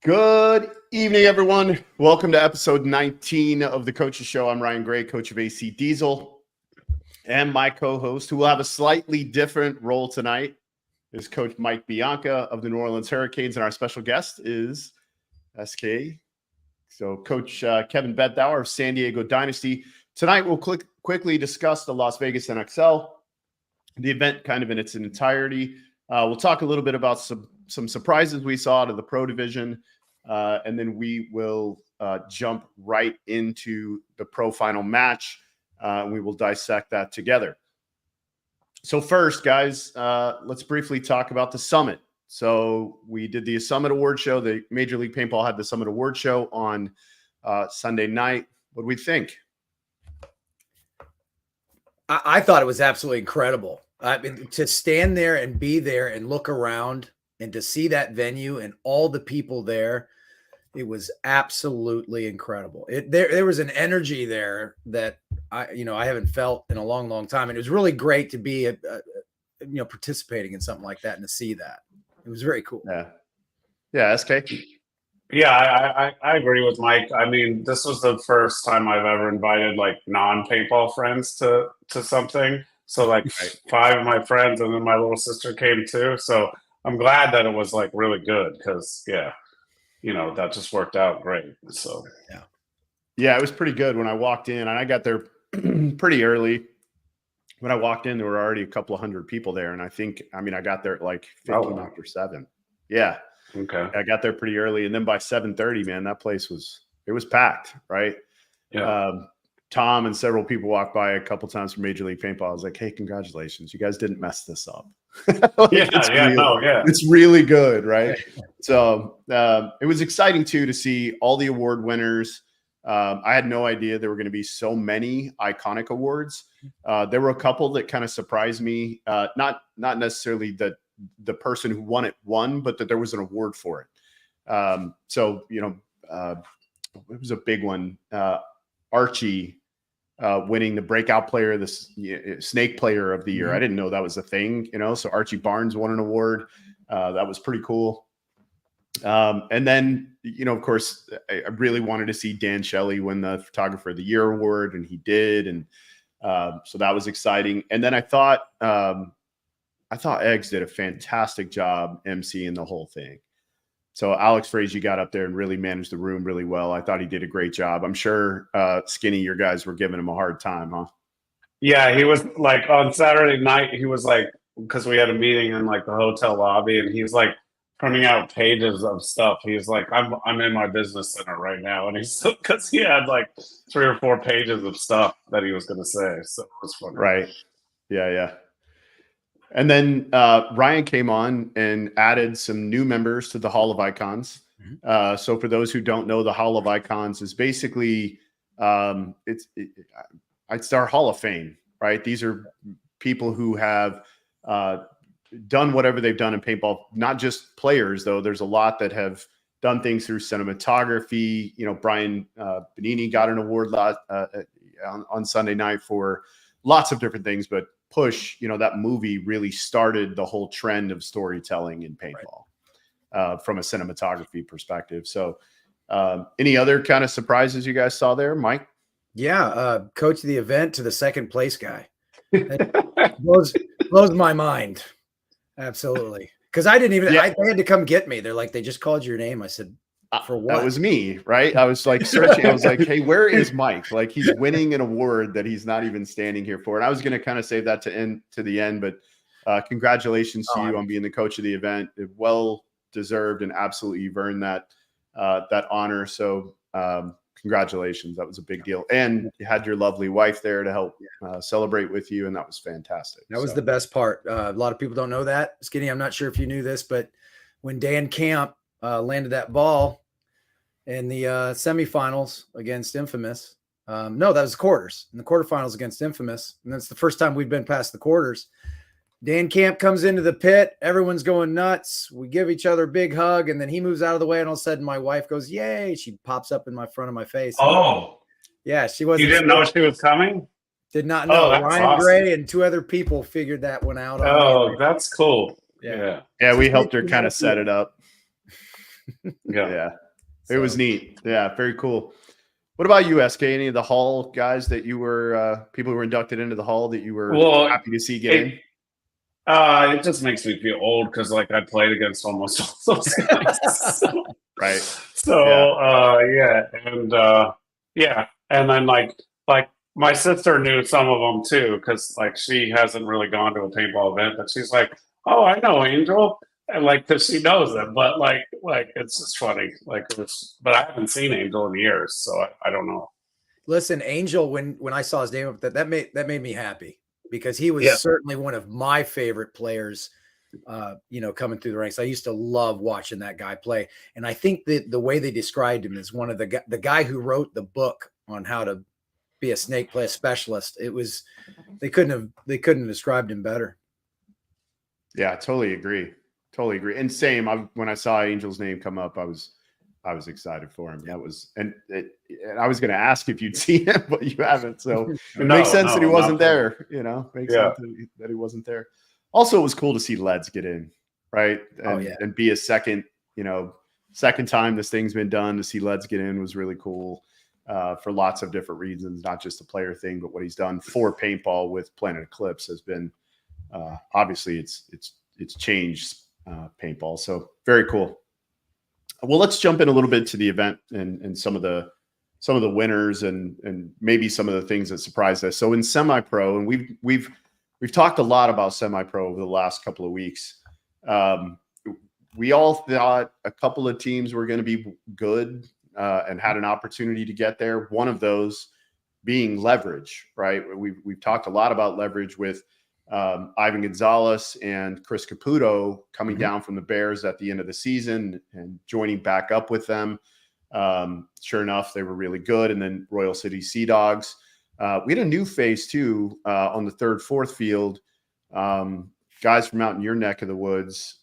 Good evening, everyone. Welcome to episode 19 of the Coach's Show. I'm Ryan Gray, coach of AC Diesel, and my co-host, who will have a slightly different role tonight, is Coach Mike Bianca of the New Orleans Hurricanes, and our special guest is SK. So Coach Kevin Bredthauer of San Diego Dynasty. Tonight, we'll quickly discuss the Las Vegas NXL, the event kind of in its entirety. We'll talk a little bit about some surprises we saw out of the pro division, and then we will jump right into the pro final match. We will dissect that together. So first, guys, let's briefly talk about the Summit. So we did the Summit Award Show. The Major League Paintball had the Summit Award Show on Sunday night. What do we think? I thought it was absolutely incredible. I mean, to stand there and be there and look around and to see that venue and all the people there, it was absolutely incredible. There was an energy there that I haven't felt in a long, long time. And it was really great to be, participating in something like that and to see that. It was very cool. Yeah. SK. Yeah, I agree with Mike. I mean, this was the first time I've ever invited like non-paintball friends to something. So like 5 of my friends and then my little sister came too. So I'm glad that it was like really good because that just worked out great. So yeah, it was pretty good when I walked in, and I got there pretty early. When I walked in, there were already a couple of hundred people there, and I got there at like 15 after 7. Yeah. Okay. I got there pretty early, and then by 7:30, man, that place was packed, right? Yeah. Tom and several people walked by a couple times from Major League Paintball. I was like, "Hey, congratulations, you guys didn't mess this up." It's really good, right? So it was exciting too to see all the award winners. I had no idea there were going to be so many iconic awards. There were a couple that kind of surprised me. Not necessarily that the person who won it won, but that there was an award for it. It was a big one. Archie winning the breakout player, the snake player of the year. I didn't know that was a thing, so Archie Barnes won an award. That was pretty cool. And then, of course, I really wanted to see Dan Shelley win the Photographer of the Year award, and he did. And so that was exciting. And then I thought Eggs did a fantastic job emceeing the whole thing. So Alex Frazier got up there and really managed the room really well. I thought he did a great job. I'm sure, Skinny, your guys were giving him a hard time, huh? Yeah, he was like on Saturday night, he was like, because we had a meeting in like the hotel lobby, and he's like printing out pages of stuff. He's like, I'm in my business center right now. And because he had like 3 or 4 pages of stuff that he was going to say. So it was funny. Right. Yeah. And then Ryan came on and added some new members to the Hall of Icons. So for those who don't know, the Hall of Icons is basically it's our Hall of Fame, right? These are people who have done whatever they've done in paintball. Not just players, though. There's a lot that have done things through cinematography. Brian Benini got an award on Sunday night for lots of different things, but Push, that movie really started the whole trend of storytelling in paintball from a cinematography perspective. So any other kind of surprises you guys saw there, Mike? Yeah. Coach of the event to the second place guy. blows my mind. Absolutely. Because I didn't even, they had to come get me. They're like, they just called your name. I said, for what? That was me, right? I was like searching. I was like, hey, where is Mike? Like, he's winning an award that he's not even standing here for. And I was going to kind of save that to the end, but congratulations to you on being the coach of the event. Well deserved, and absolutely you've earned that honor. So congratulations. That was a big deal. And you had your lovely wife there to help celebrate with you, and that was fantastic. That was the best part. A lot of people don't know that. Skinny, I'm not sure if you knew this, but when Dan Camp landed that ball in the semifinals against Infamous. No, that was quarters. In the quarterfinals against Infamous. And that's the first time we've been past the quarters. Dan Camp comes into the pit. Everyone's going nuts. We give each other a big hug, and then he moves out of the way, and all of a sudden my wife goes, yay. She pops up in my front of my face. Oh. Yeah, she wasn't. You didn't know she was coming? Did not know. Oh, Ryan awesome. Gray and 2 other people figured that one out. Oh, that's cool. Yeah, we helped her kind of set it up. Yeah. It was neat. Yeah, very cool. What about you, SK? Any of the Hall guys that you were people who were inducted into the Hall that you were happy to see get in? It just makes me feel old because like I played against almost all those guys. Right. So and then like my sister knew some of them too because like she hasn't really gone to a paintball event, but she's like, oh, I know Angel, and like because she knows them, but like it's just funny, like but I haven't seen Angel in years, so I don't know. Listen, Angel, when I saw his name up, that made me happy because he was certainly one of my favorite players. Coming through the ranks, I used to love watching that guy play, and I think that the way they described him is one of the guy who wrote the book on how to be a snake play specialist. It was they couldn't have described him better. Yeah, totally agree. And same. When I saw Angel's name come up, I was excited for him. That was and I was going to ask if you'd seen him, but you haven't. So it makes sense that he wasn't there. Makes sense that he wasn't there. Also, it was cool to see Leds get in, right? And be a second time this thing's been done. To see Leds get in was really cool for lots of different reasons, not just a player thing, but what he's done for paintball with Planet Eclipse has been obviously it's changed paintball. So very cool. Well, let's jump in a little bit to the event and some of the winners and maybe some of the things that surprised us. So in semi-pro, and we've talked a lot about semi-pro over the last couple of weeks. We all thought a couple of teams were going to be good and had an opportunity to get there. One of those being Leverage, right? We've talked a lot about Leverage with Ivan Gonzalez and Chris Caputo coming down from the Bears at the end of the season and joining back up with them. Sure enough, they were really good. And then Royal City Sea Dogs. We had a new face too on the 3rd, 4th field. Guys from out in your neck of the woods,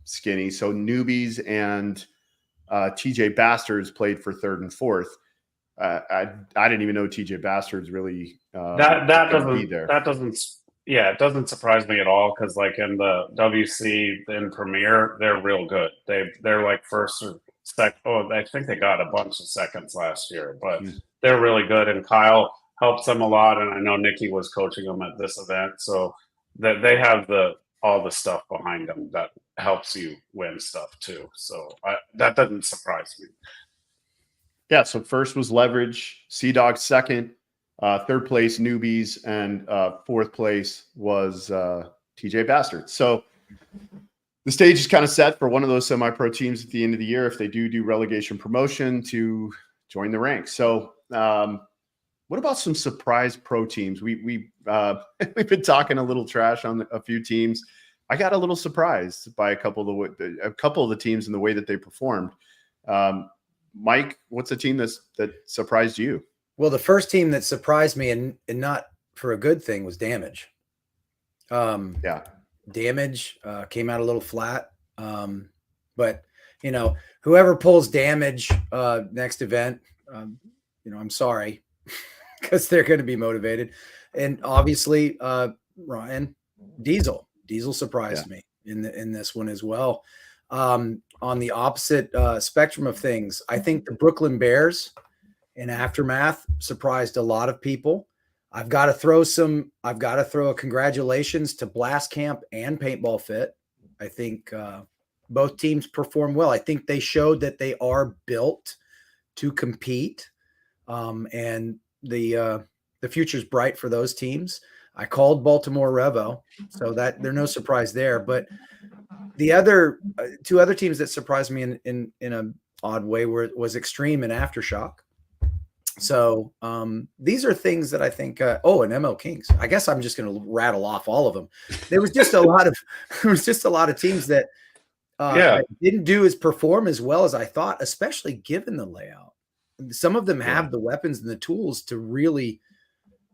Skinny. So Newbies and TJ Bastards played for 3rd and 4th. I didn't even know TJ Bastards really it doesn't surprise me at all because like in the WC in Premier, they're real good. They're like first or second. Oh, I think they got a bunch of seconds last year, but they're really good. And Kyle helps them a lot, and I know Nikki was coaching them at this event, so that they have all the stuff behind them that helps you win stuff too. So that doesn't surprise me. Yeah. So first was Leverage, Sea Dogs second. 3rd place Newbies, and 4th place was TJ Bastard. So the stage is kind of set for one of those semi-pro teams at the end of the year if they do relegation promotion to join the ranks. So what about some surprise pro teams? We've been talking a little trash on a few teams. I got a little surprised by a couple of the teams and the way that they performed. Mike, what's a team that surprised you? Well, the first team that surprised me and not for a good thing was Damage. Damage came out a little flat. But whoever pulls Damage next event, I'm sorry because they're going to be motivated. And obviously Ryan Diesel surprised me in this one as well. On the opposite spectrum of things, I think the Brooklyn Bears in Aftermath surprised a lot of people. I've got to throw a congratulations to Blast Camp and Paintball Fit. I think both teams performed well. I think they showed that they are built to compete, and the future's bright for those teams. I called Baltimore Revo, so that there's no surprise there. But the other two other teams that surprised me in an odd way was Extreme and Aftershock. So these are things that I think. And ML Kings. I guess I'm just going to rattle off all of them. There was just a lot of teams that didn't perform as well as I thought, especially given the layout. Some of them have the weapons and the tools to really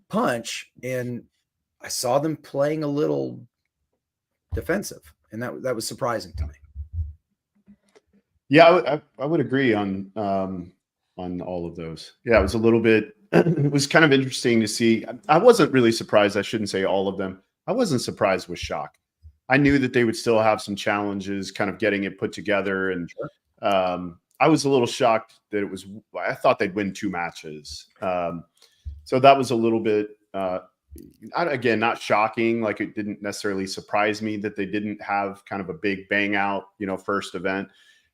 punch, and I saw them playing a little defensive, and that was surprising to me. Yeah, I would agree on all of those. Yeah, it was a little bit. It was kind of interesting to see. I wasn't really surprised. I shouldn't say all of them. I wasn't surprised with Shock. I knew that they would still have some challenges, kind of getting it put together, and I was a little shocked that I thought they'd win 2 matches. So that was a little bit, again, not shocking. Like, it didn't necessarily surprise me that they didn't have kind of a big bang out, first event.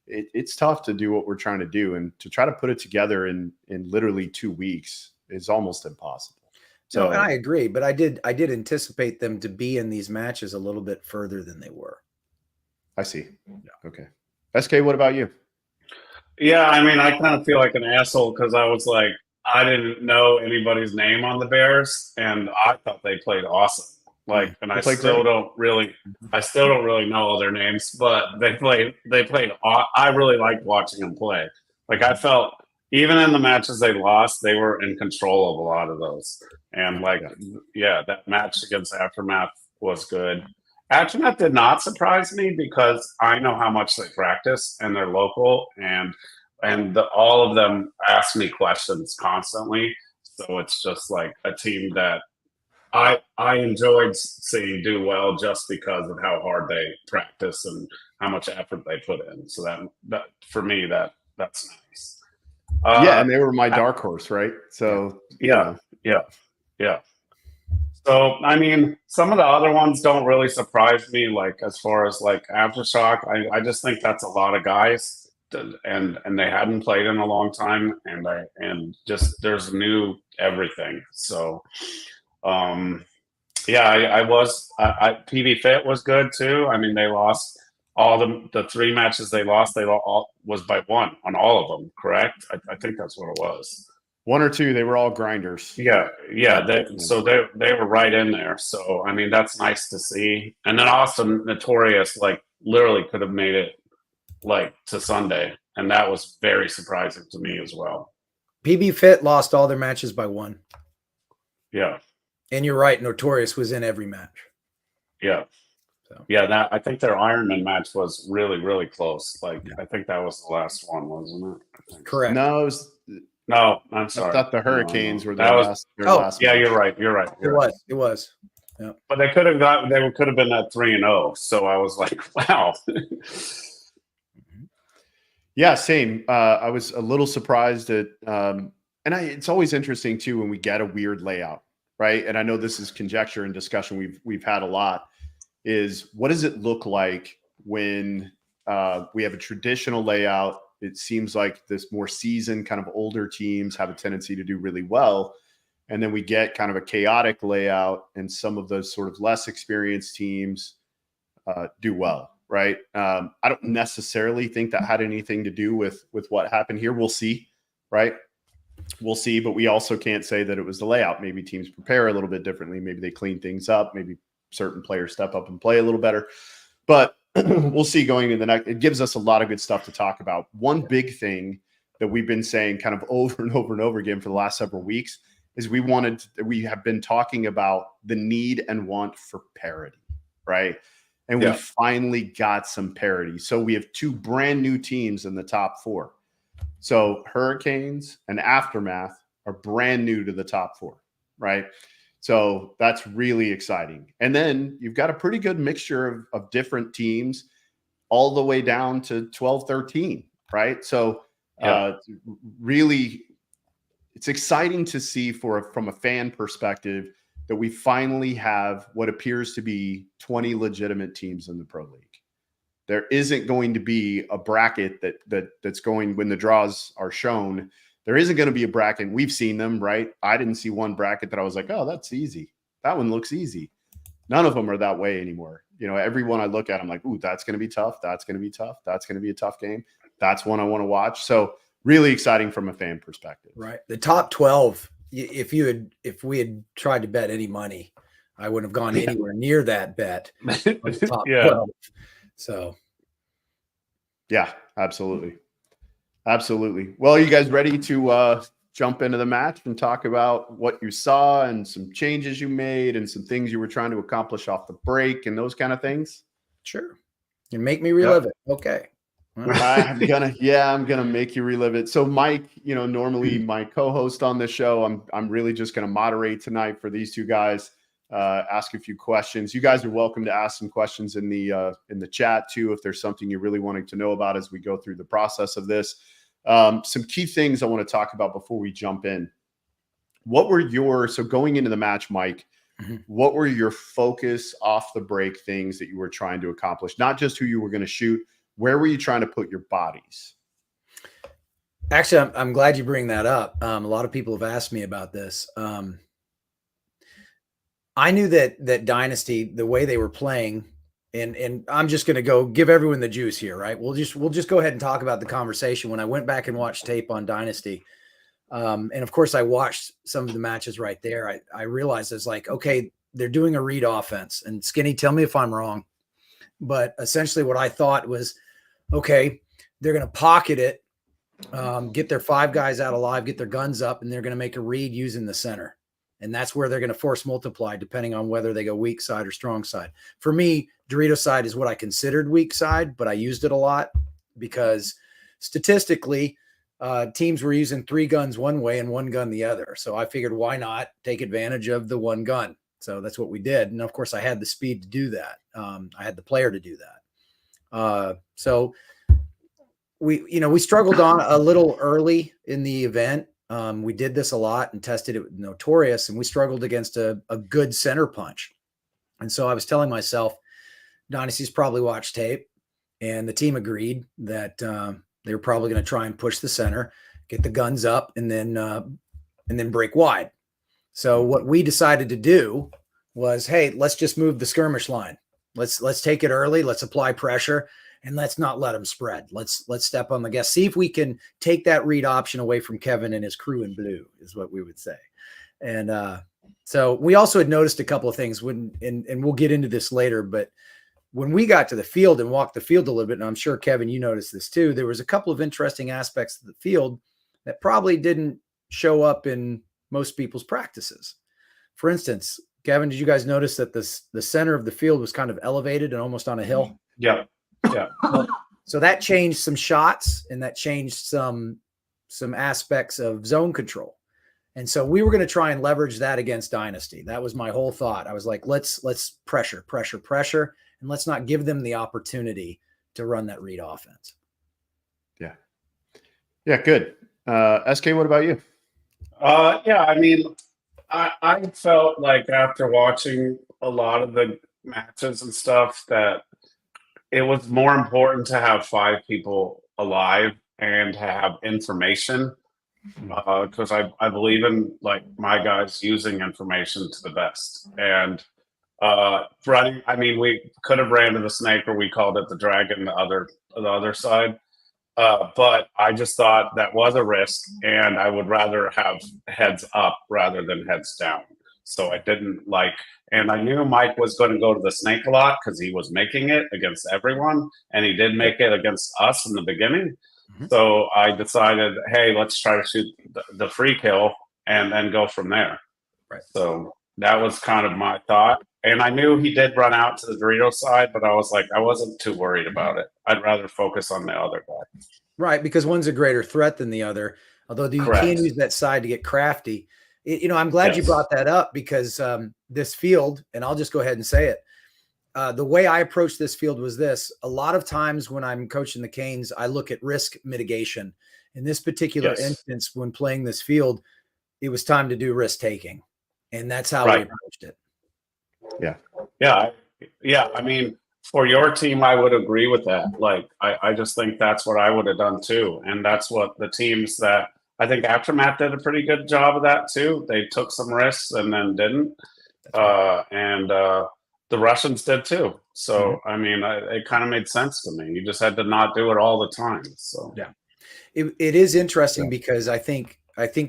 It's tough to do what we're trying to do, and to try to put it together in literally 2 weeks is almost impossible. So, no, and I agree, but I did anticipate them to be in these matches a little bit further than they were. I see. Yeah. Okay. SK, what about you? Yeah, I mean, I kind of feel like an asshole because I was like, I didn't know anybody's name on the Bears, and I thought they played awesome. Like, and I still don't really know all their names, but they played. I really liked watching them play. Like, I felt even in the matches they lost, they were in control of a lot of those. And like, yeah, that match against Aftermath was good. Aftermath did not surprise me because I know how much they practice, and they're local, and all of them ask me questions constantly. So it's just like a team that I enjoyed seeing do well just because of how hard they practice and how much effort they put in. So that for me, that's nice. Yeah, and they were my dark horse, right? So yeah. So I mean, some of the other ones don't really surprise me. Like, as far as like Aftershock, I just think that's a lot of guys, and they hadn't played in a long time, and just there's new everything. So. Yeah, PV Fit was good too. I mean, they lost all the 3 matches they lost. They all was by 1 on all of them. Correct? I think that's what it was. 1 or 2. They were all grinders. Yeah. They were right in there. So I mean, that's nice to see. And then Austin Notorious, like, literally could have made it like to Sunday, and that was very surprising to me as well. PB Fit lost all their matches by 1. Yeah. And you're right, Notorious was in every match. Yeah. So. Yeah, I think their Ironman match was really, really close. Like, I think that was the last one, wasn't it? Correct. No, I'm sorry. I thought the Hurricanes were their last. Yeah, you're right. It was. Yeah. They could have been at 3-0. So I was like, wow. Yeah, same. I was a little surprised at, it's always interesting too when we get a weird layout. Right. And I know this is conjecture and discussion we've had a lot, is what does it look like when we have a traditional layout? It seems like this more seasoned, kind of older teams have a tendency to do really well. And then we get kind of a chaotic layout, and some of those sort of less experienced teams do well. Right. I don't necessarily think that had anything to do with what happened here. We'll see. Right. We'll see, but we also can't say that it was the layout. Maybe teams prepare a little bit differently. Maybe they clean things up. Maybe certain players step up and play a little better. But we'll see going into the next. It gives us a lot of good stuff to talk about. One big thing that we've been saying kind of over and over and over again for the last several weeks is we have been talking about the need and want for parity, right? And we finally got some parity. So we have 2 brand new teams in the top 4. So Hurricanes and Aftermath are brand new to the top 4, right? So that's really exciting. And then you've got a pretty good mixture of different teams all the way down to 12, 13, right? So really, it's exciting to see from a fan perspective that we finally have what appears to be 20 legitimate teams in the Pro League. There isn't going to be a bracket that's going when the draws are shown. There isn't going to be a bracket. We've seen them, right? I didn't see one bracket that I was like, oh, that's easy. That one looks easy. None of them are that way anymore. Every one I look at, I'm like, ooh, that's going to be tough. That's going to be tough. That's going to be a tough game. That's one I want to watch. So really exciting from a fan perspective. Right. The top 12, if we had tried to bet any money, I wouldn't have gone anywhere near that bet. The top 12. So, yeah, absolutely. Absolutely. Well, are you guys ready to jump into the match and talk about what you saw and some changes you made and some things you were trying to accomplish off the break and those kind of things? Sure. You make me relive it. Okay. I'm gonna make you relive it. So Mike, normally my co-host on this show, I'm really just gonna moderate tonight for these 2 guys. ask a few questions. You guys are welcome to ask some questions in the chat too, if there's something you're really wanting to know about as we go through the process of this. Some key things I want to talk about before we jump in. What were so going into the match, Mike, what were your focus off the break things that you were trying to accomplish? Not just who you were going to shoot. Where were you trying to put your bodies? Actually, I'm glad you bring that up. A lot of people have asked me about this. I knew that Dynasty, the way they were playing, and I'm just going to go give everyone the juice here, right? We'll just go ahead and talk about the conversation. When I went back and watched tape on Dynasty, and of course I watched some of the matches right there, I realized it's like, okay, they're doing a read offense. And Skinny, tell me if I'm wrong, but essentially what I thought was, okay, they're going to pocket it, get their 5 guys out alive, get their guns up, and they're going to make a read using the center. And that's where they're going to force multiply depending on whether they go weak side or strong side. For me, Dorito side is what I considered weak side, but I used it a lot because statistically, teams were using 3 guns one way and 1 gun the other. So I figured, why not take advantage of the 1 gun? So that's what we did. And of course, I had the speed to do that. I had the player to do that. So we struggled on a little early in the event. We did this a lot and tested it with Notorious, and we struggled against a good center punch. And so I was telling myself, Dynasty's probably watched tape, and the team agreed that they were probably going to try and push the center, get the guns up, and then break wide. So what we decided to do was, hey, let's just move the skirmish line. Let's take it early. Let's apply pressure. And let's not let them spread. Let's step on the gas. See if we can take that read option away from Kevin and his crew in blue, is what we would say. And so we also had noticed a couple of things and we'll get into this later, but when we got to the field and walked the field a little bit, and I'm sure, Kevin, you noticed this too, there was a couple of interesting aspects of the field that probably didn't show up in most people's practices. For instance, Kevin, did you guys notice that the center of the field was kind of elevated and almost on a hill? Yeah. Yeah. So that changed some shots, and that changed some aspects of zone control. And so we were going to try and leverage that against Dynasty. That was my whole thought. I was like, let's pressure, and let's not give them the opportunity to run that read offense. Yeah. Yeah. Good. SK, what about you? Yeah. I mean, I felt like after watching a lot of the matches and stuff that it was more important to have 5 people alive and to have information because I believe in like my guys using information to the best. And running, I mean, we could have ran to the snake, or we called it the dragon, the other side. But I just thought that was a risk, and I would rather have heads up rather than heads down. So I didn't like, and I knew Mike was going to go to the snake a lot because he was making it against everyone, and he did make it against us in the beginning. Mm-hmm. So I decided, hey, let's try to shoot the free kill and then go from there. Right. So that was kind of my thought. And I knew he did run out to the Dorito side, but I was like, I wasn't too worried about it. I'd rather focus on the other guy. Right, because one's a greater threat than the other, although you Correct. can use that side to get crafty. I'm glad you brought that up because this field, and I'll just go ahead and say it, the way I approached this field was this. A lot of times when I'm coaching the Canes, I look at risk mitigation. In this particular instance, when playing this field, it was time to do risk taking. And that's how we approached it. Yeah. I mean, for your team, I would agree with that. Like, I just think that's what I would have done too. And that's what the teams that I think Aftermath did a pretty good job of that too. They took some risks and then didn't. And the Russians did too. So, I mean, it kind of made sense to me. You just had to not do it all the time. So, yeah, it is interesting because I think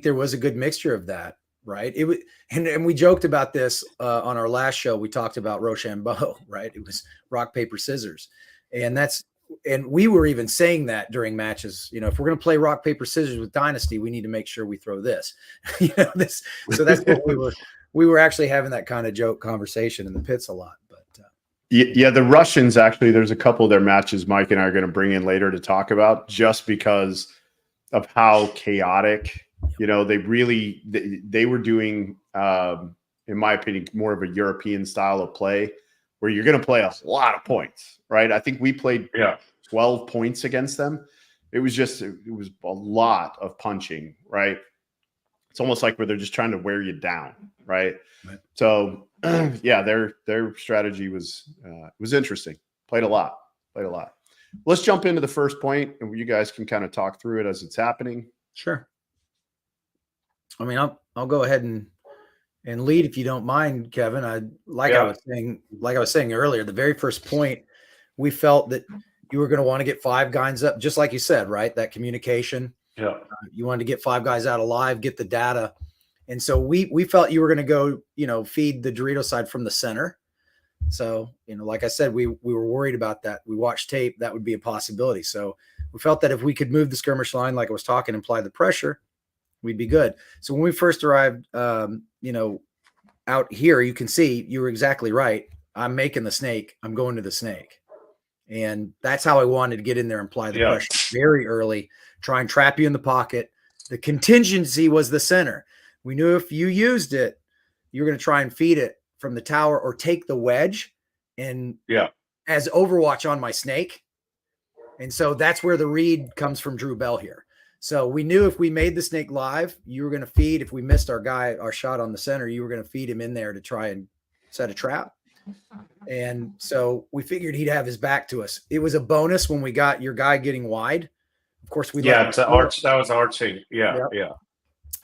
there was a good mixture of that. Right. It was, and we joked about this on our last show. We talked about Rochambeau, right? It was rock, paper, scissors. And we were even saying that during matches, if we're going to play rock, paper, scissors with Dynasty, we need to make sure we throw this, So that's what we were actually having that kind of joke conversation in the pits a lot. But yeah, the Russians, actually, there's a couple of their matches Mike and I are going to bring in later to talk about just because of how chaotic. They were doing in my opinion, more of a European style of play where you're going to play a lot of points, right? I think we played 12 points against them. It was a lot of punching, right? It's almost like where they're just trying to wear you down, right? So, yeah, their strategy was interesting. Played a lot. Let's jump into the first point, and you guys can kind of talk through it as it's happening. Sure. I mean, I'll go ahead and lead if you don't mind, Kevin. I was saying earlier, the very first point, we felt that you were going to want to get 5 guys up, just like you said, right? That communication. Yeah. You wanted to get 5 guys out alive, get the data. And so we felt you were going to go, feed the Dorito side from the center. So, like I said, we were worried about that. We watched tape. That would be a possibility. So we felt that if we could move the skirmish line, like I was talking, and apply the pressure, we'd be good. So when we first arrived, out here, you can see you were exactly right. I'm making the snake. I'm going to the snake. And that's how I wanted to get in there and apply the pressure very early, try and trap you in the pocket. The contingency was the center. We knew if you used it, you were going to try and feed it from the tower or take the wedge and as Overwatch on my snake. And so that's where the read comes from Drew Bell here. So we knew if we made the snake live, you were going to feed. If we missed our shot on the center, you were going to feed him in there to try and set a trap. And so we figured he'd have his back to us. It was a bonus when we got your guy getting wide. Of course, that was arching. Yeah.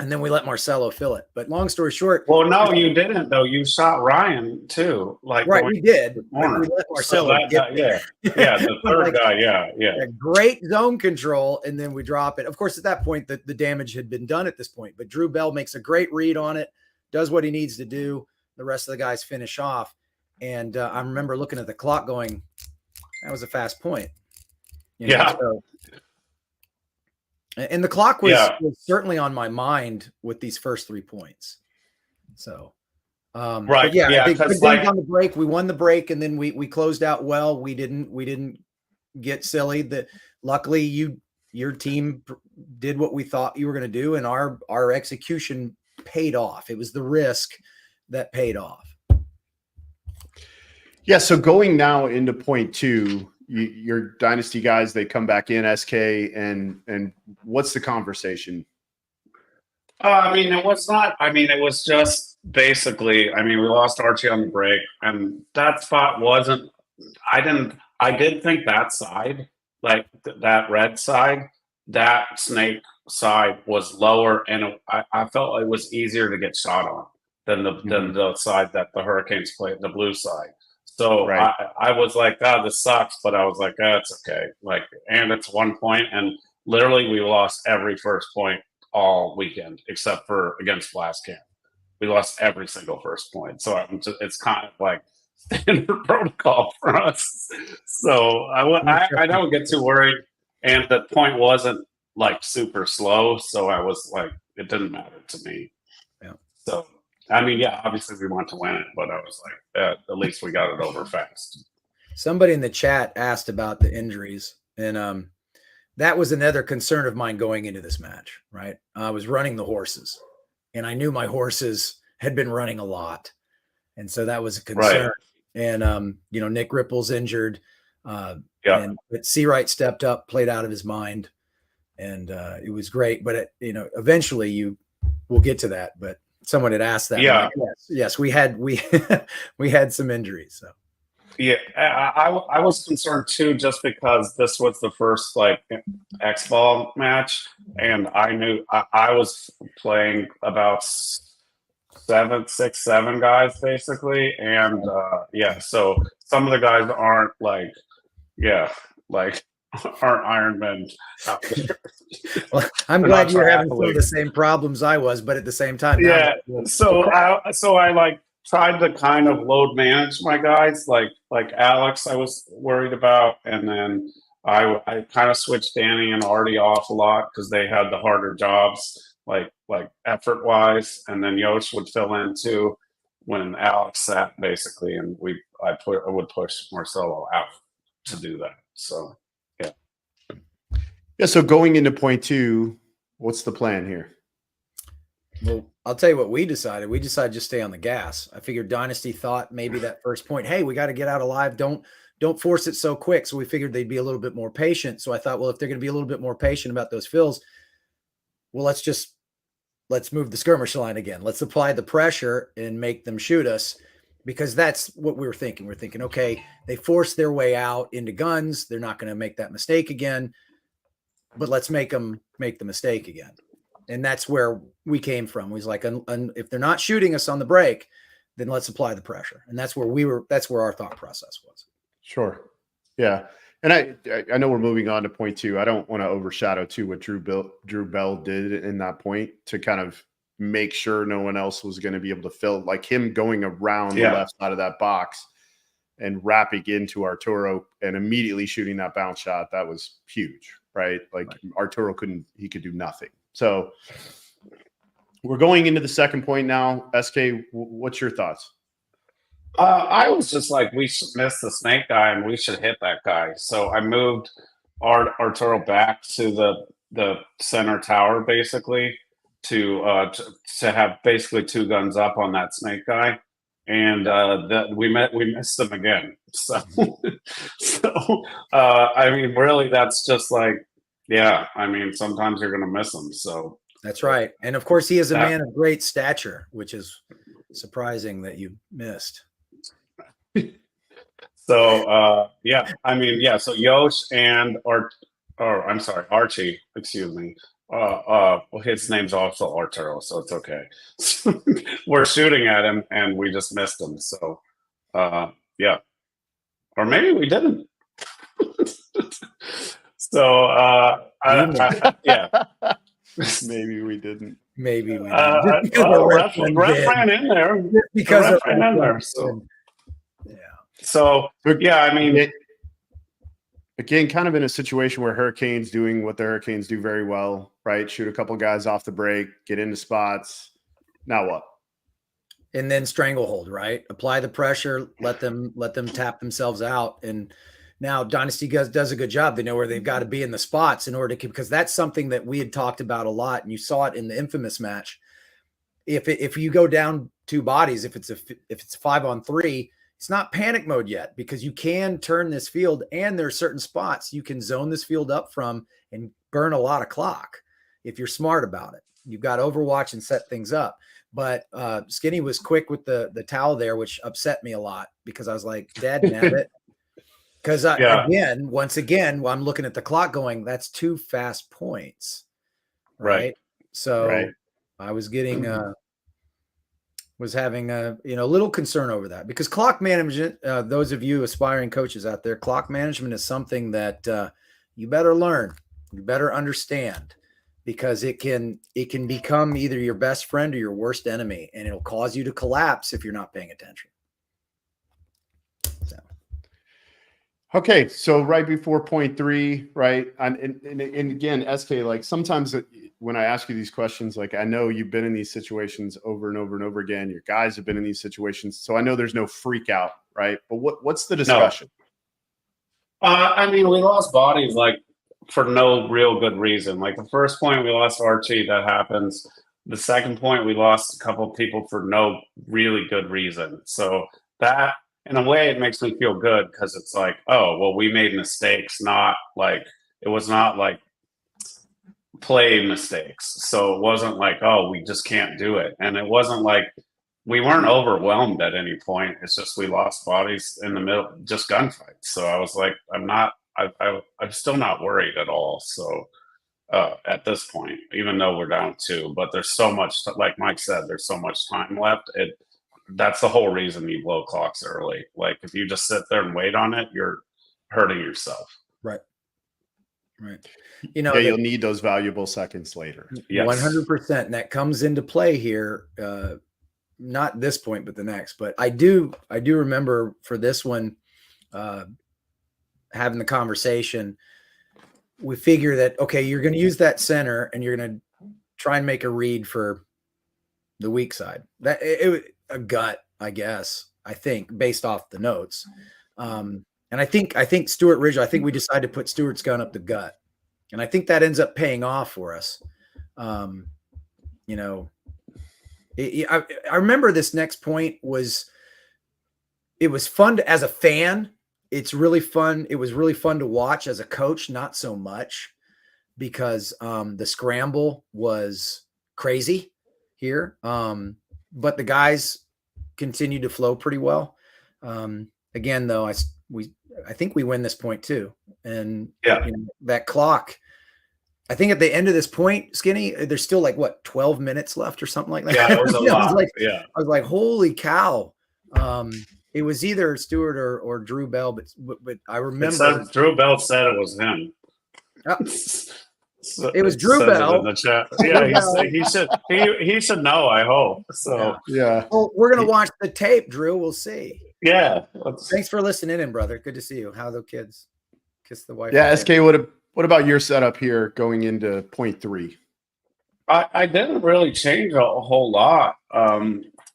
And then we let Marcelo fill it. But long story short. Well, no, you didn't, though. You shot Ryan, too. Right, we did. We let Marcelo the third guy, A great zone control, and then we drop it. Of course, at that point, the damage had been done at this point. But Drew Bell makes a great read on it, does what he needs to do. The rest of the guys finish off. And I remember looking at the clock going, that was a fast point. And the clock was certainly on my mind with these first 3 points. So, I think on the break, we won the break, and then we closed out well. We didn't get silly. Luckily your team did what we thought you were going to do, and our execution paid off. It was the risk that paid off. Yeah. So going now into point 2. Your Dynasty guys, they come back in, SK, and what's the conversation? It was just basically, we lost Archie on the break, and that spot wasn't, I did think that side, like that red side, that snake side was lower, and I felt it was easier to get shot on than the side that the Hurricanes played, the blue side. So I was like, this sucks, but I was like, it's okay. And it's 1 point, and literally we lost every first point all weekend except for against Blast Camp. We lost every single first point. So it's kind of like standard protocol for us. So I don't get too worried, and the point wasn't super slow, so I was like, it didn't matter to me. Yeah. So. Obviously we want to win it, but I was like, at least we got it over fast. Somebody in the chat asked about the injuries, and that was another concern of mine going into this match, right? I was running the horses, and I knew my horses had been running a lot, and so that was a concern. Right. And, Nick Ripple's injured, but Seawright stepped up, played out of his mind, and it was great. But, eventually we'll get to that, but someone had asked that. Yeah. Yes, we had some injuries. So yeah, I was concerned too, just because this was the first X-ball match, and I knew I was playing about 7 guys basically, and so some of the guys aren't aren't Ironmen out there. Well, I'm glad you're having some of the same problems I was, but at the same time, so I tried to kind of load manage my guys, like Alex I was worried about, and then I kind of switched Danny and Artie off a lot because they had the harder jobs, like effort wise, and then Yosh would fill in too when Alex sat basically, and I would push Marcelo out to do that. So. Yeah, so going into point 2, what's the plan here? Well, I'll tell you what we decided. We decided to just stay on the gas. I figured Dynasty thought maybe that first point, hey, we got to get out alive. Don't force it so quick. So we figured they'd be a little bit more patient. So I thought, well, if they're going to be a little bit more patient about those fills, well, let's move the skirmish line again. Let's apply the pressure and make them shoot us, because that's what we were thinking. We're thinking, okay, they forced their way out into guns. They're not going to make that mistake again, but let's make them make the mistake again. And that's where we came from. We was like, if they're not shooting us on the break, then let's apply the pressure. And that's where our thought process was. Sure. Yeah. And I know we're moving on to point two. I don't want to overshadow too what Drew Bell did in that point to kind of make sure no one else was going to be able to fill, like him going around the left side of that box and wrapping into Arturo and immediately shooting that bounce shot. That was huge, right? Like Arturo he could do nothing. So we're going into the second point now. SK, what's your thoughts? I was just like, we should miss the snake guy and we should hit that guy. So I moved Arturo back to the center tower, basically, to have basically two guns up on that snake guy, and we missed him again. So, I mean, really, that's just like, yeah. I mean, sometimes you're going to miss them. So that's right. And of course, he is a man of great stature, which is surprising that you missed. So yeah, I mean, yeah. So Yosh and Archie. Excuse me. Well, his name's also Arturo, so it's okay. We're shooting at him, and we just missed him. So, yeah, or maybe we didn't. So, yeah, maybe we didn't. Maybe we didn't. Ref ran in there because ref ran in there. So, yeah. So, yeah, I mean. Again, kind of in a situation where Hurricanes doing what the Hurricanes do very well, right? Shoot a couple guys off the break, get into spots. Now what? And then stranglehold, right? Apply the pressure, let them tap themselves out. And now Dynasty does a good job. They know where they've got to be in the spots in order to, because that's something that we had talked about a lot, and you saw it in the infamous match. If you go down two bodies, if it's a 5-on-3, it's not panic mode yet, because you can turn this field, and there are certain spots you can zone this field up from and burn a lot of clock if you're smart about it. You've got Overwatch and set things up. But Skinny was quick with the towel there, which upset me a lot, because I was like, Dad, nabbit. Because once again, I'm looking at the clock going, that's 2 fast points. Right. So I was getting was having a little concern over that, because clock management, those of you aspiring coaches out there, clock management is something that you better learn, you better understand, because it can become either your best friend or your worst enemy, and it'll cause you to collapse if you're not paying attention. So. Okay, so right before point 3, right, and again, SK, like sometimes when I ask you these questions, like I know you've been in these situations over and over and over again. Your guys have been in these situations, so I know there's no freak out, right? But what's the discussion? No. I mean, we lost bodies like for no real good reason. Like the first point, we lost Archie. That happens. The second point, we lost a couple of people for no really good reason. So that, in a way, it makes me feel good, because it's like, oh, well, we made mistakes. It was not like play mistakes. So it wasn't like, oh, we just can't do it. And it wasn't like we weren't overwhelmed at any point. It's just we lost bodies in the middle, just gunfights. So I was like, I'm still not worried at all. So at this point, even though we're down 2, but there's so much, like Mike said, there's so much time left. That's the whole reason you blow clocks early. Like if you just sit there and wait on it, you're hurting yourself. Right. You'll need those valuable seconds later. Yes. 100%. And that comes into play here. Not this point, but the next. But I do remember for this one, having the conversation, we figure that, okay, you're going to use that center and you're going to try and make a read for the weak side. That a gut, I guess, I think, based off the notes. And I think Stuart Ridge, I think we decided to put Stuart's gun up the gut. And I think that ends up paying off for us. I remember this next point it was fun as a fan. It's really fun. It was really fun to watch as a coach, not so much, because the scramble was crazy here. But the guys continued to flow pretty well. Again, though, I think we win this point too. And that clock, I think at the end of this point, Skinny, there's still like 12 minutes left or something like that. Yeah, it was a lot. I was like, holy cow. It was either Stewart or Drew Bell, but I remember Drew Bell said it was him. It was Drew Bell in the chat. Yeah, he should know. I hope so. Yeah. Well, we're gonna watch the tape, Drew. We'll see. Yeah. Thanks for listening in, brother. Good to see you. How the kids? Kiss the wife. Yeah, SK. What about your setup here going into point 3? I didn't really change a whole lot.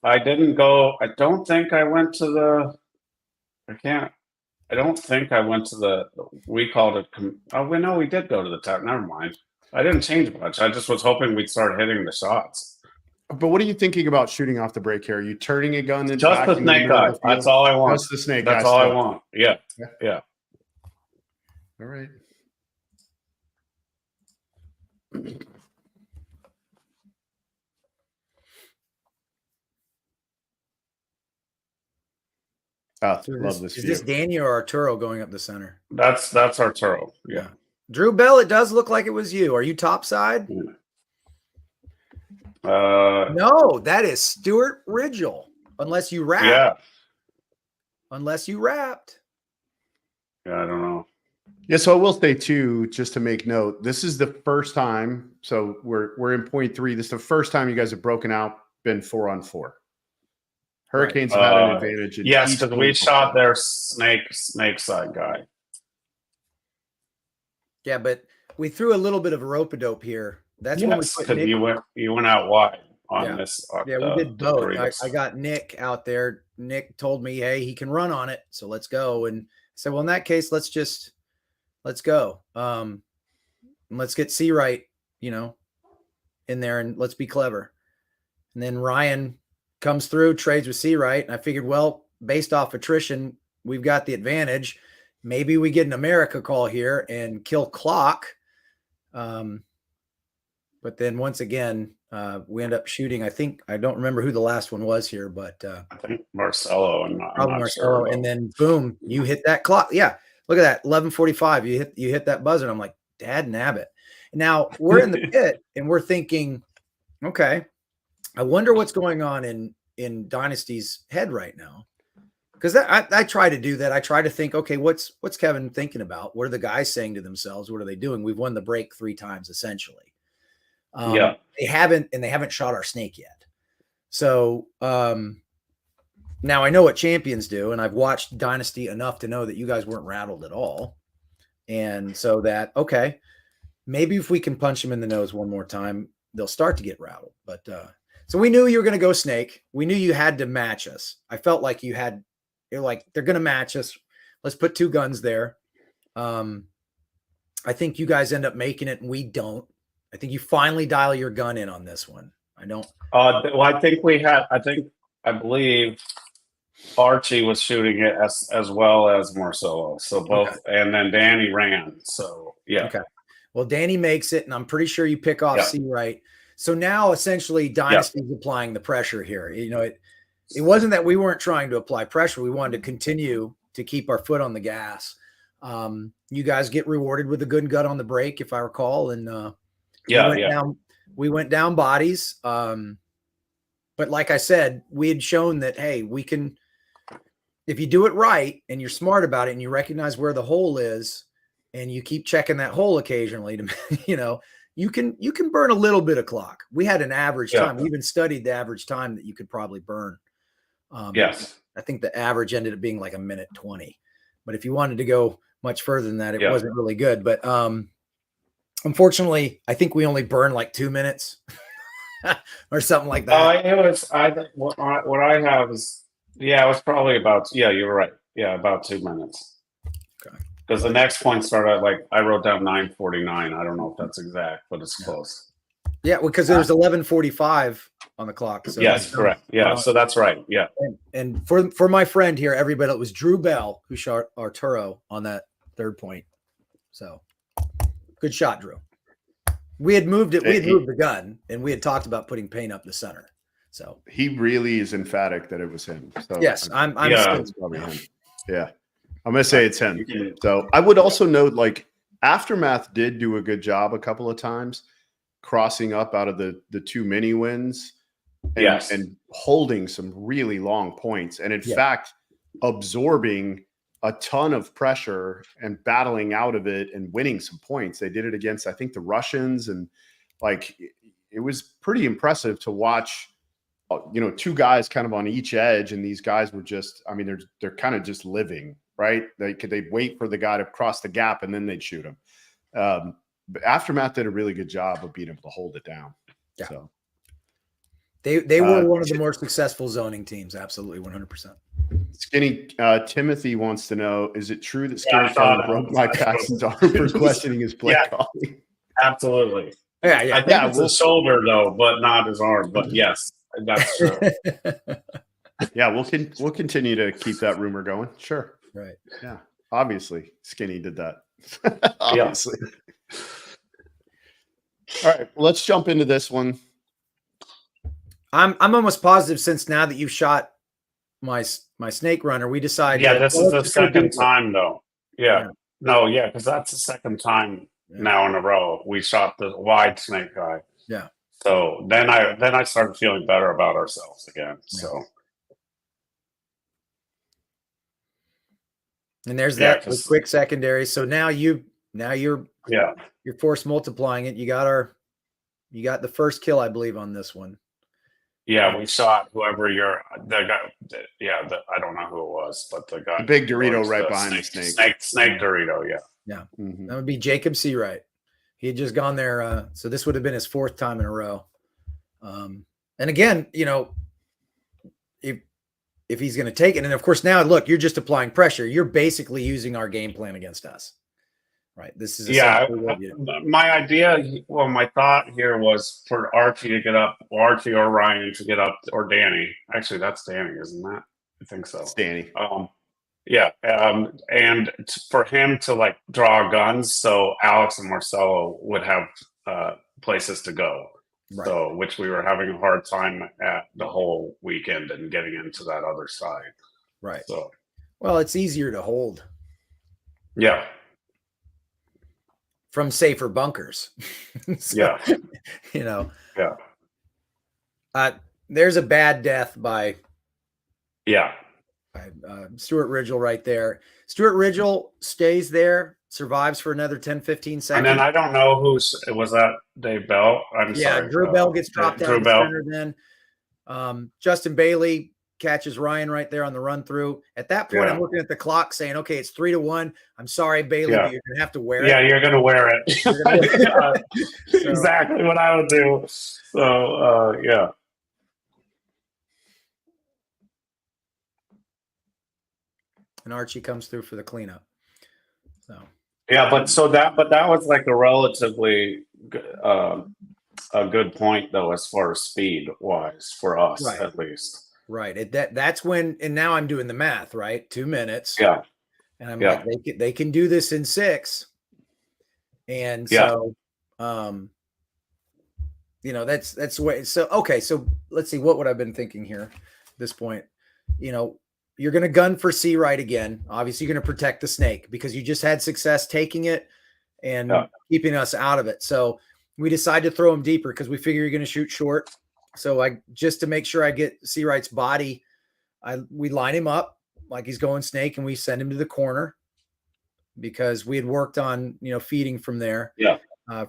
I didn't go. I don't think I went to the. I don't think I went to the. We called it. No, we did go to the top. Never mind. I didn't change much. I just was hoping we'd start hitting the shots. But what are you thinking about shooting off the break here? Are you turning a gun? Just the snake eye. That's all I want. Just the snake eye. That's all I want. Yeah. All right. Love this. Is this Daniel or Arturo going up the center? That's Arturo. Yeah. Drew Bell, it does look like it was you. Are you topside? No, that is Stuart Ridgel. Unless you wrapped. Yeah. Unless you wrapped. Yeah, I don't know. Yeah, so I will say too, just to make note, this is the first time. So we're in point 3. This is the first time you guys have broken out, been 4-on-4. Hurricanes have had an advantage. Yes, because we shot their snake side guy. Yeah, but we threw a little bit of a rope-a-dope here. That's when we put Nick. You went out wide on this. Yeah, we did both. I got Nick out there. Nick told me, hey, he can run on it, so let's go. And I said, well, in that case, let's go. And let's get Seawright, in there, and let's be clever. And then Ryan comes through, trades with Seawright, and I figured, well, based off attrition, we've got the advantage. Maybe we get an America call here and kill clock. But then once again, we end up shooting. I don't remember who the last one was here, but I think Marcelo and Marcelo. Sure. And then boom, you hit that clock. Yeah, look at that, 11:45. You hit that buzzer. And I'm like, Dad nabbit. Now we're in the pit and we're thinking, okay, I wonder what's going on in Dynasty's head right now. Because I try to do that. I try to think, okay, what's Kevin thinking about? What are the guys saying to themselves? What are they doing? We've won the break 3 times essentially. They haven't shot our snake yet. So now I know what champions do, and I've watched Dynasty enough to know that you guys weren't rattled at all. And so that, okay, maybe if we can punch them in the nose one more time, they'll start to get rattled. But so we knew you were going to go snake. We knew you had to match us. I felt like you're like, they're going to match us. Let's put 2 guns there. I think you guys end up making it and we don't. I think you finally dial your gun in on this one. I don't. Well, I believe Archie was shooting it as well as Marcelo. So both, okay. And then Danny ran. So yeah. Okay. Well, Danny makes it, and I'm pretty sure you pick off Seawright. So now essentially Dynasty's applying the pressure here. It wasn't that we weren't trying to apply pressure. We wanted to continue to keep our foot on the gas. You guys get rewarded with a good gut on the break, if I recall. And we went down bodies. But like I said, we had shown that, hey, we can, if you do it right and you're smart about it and you recognize where the hole is and you keep checking that hole occasionally to, you can burn a little bit of clock. We had an average time. We even studied the average time that you could probably burn. Yes. I think the average ended up being like 1:20. But if you wanted to go much further than that, it wasn't really good. But unfortunately, I think we only burned like 2 minutes or something like that. What I have is, it was probably about, you're right. Yeah, about 2 minutes. Okay. Because the next point started I wrote down 9:49. I don't know if that's exact, but it's close. Yeah, because there's 11:45 on the clock. So yes, correct. Yeah, so that's right. Yeah. And for my friend here, everybody, it was Drew Bell who shot Arturo on that third point. So good shot, Drew. We had moved it. We had moved the gun, and we had talked about putting paint up the center. So he really is emphatic that it was him. So yes, I'm it's probably him. Yeah, I'm gonna say it's him. So I would also note, like, Aftermath did do a good job a couple of times crossing up out of the two mini wins and holding some really long points, and in fact absorbing a ton of pressure and battling out of it and winning some points. They did it against, I think, the Russians, and like it was pretty impressive to watch. Two guys kind of on each edge, and these guys were just, I mean, they're kind of just living, right? They'd wait for the guy to cross the gap and then they'd shoot him. But Aftermath did a really good job of being able to hold it down. Yeah. So they were one of the more successful zoning teams. Absolutely, 100%. Skinny Timothy wants to know: is it true that Skinny broke Mike Paxton's arm for questioning his play calling? Absolutely. Yeah. I think it's his shoulder though, but not his arm. But yes, that's true. Yeah, we'll continue to keep that rumor going. Sure. Right. Yeah. Obviously, Skinny did that. Obviously. All right, let's jump into this one. I'm almost positive, since now that you've shot my snake runner, we decided. Yeah, this is the second time though. Yeah. No, yeah, because that's the second time now in a row we shot the wide snake guy. Yeah. So then I started feeling better about ourselves again. Yeah. So. And there's that quick secondary. So now you're force multiplying it. You got the first kill, I believe, on this one. Yeah, we shot whoever the guy. Yeah, I don't know who it was, but the guy, the big Dorito right behind the snake. Snake Dorito. Yeah. Yeah. Mm-hmm. That would be Jacob Seawright. He had just gone there. So this would have been his fourth time in a row. And again, if he's going to take it, and of course now, look, you're just applying pressure. You're basically using our game plan against us, right? This is my idea. Well, my thought here was for Archie to get up, or Archie or Ryan to get up, or Danny. Actually, that's Danny, isn't that? I think so. It's Danny. And for him to like draw guns, so Alex and Marcelo would have places to go. Right. So, which we were having a hard time at the whole weekend and getting into that other side. Right. So, well, it's easier to hold. Yeah. From safer bunkers. Yeah. Yeah. There's a bad death by. Yeah. Stuart Ridgel right there. Stuart Ridgel stays there, survives for another 10, 15 seconds. And then I don't know was that Dave Bell? I'm sorry. Drew Bell gets dropped down the center then. Justin Bailey catches Ryan right there on the run through. At that point, I'm looking at the clock saying, okay, it's 3-1. I'm sorry, Bailey, but you're going to have to wear it. Yeah, you're going to wear it. Exactly what I would do. So, yeah. And Archie comes through for the cleanup. So yeah, but that was like a relatively a good point though, as far as speed wise for us, right. At least. Right. That's when, and now I'm doing the math, right? 2 minutes. Yeah. And I'm like, they can do this in 6. And so, that's the way. So, okay. So let's see, what would I've been thinking here at this point? You're going to gun for Seawright again. Obviously, you're going to protect the snake because you just had success taking it and keeping us out of it. So we decided to throw him deeper because we figure you're going to shoot short. So just to make sure I get Seawright's body, we line him up like he's going snake, and we send him to the corner because we had worked on feeding from there. Yeah,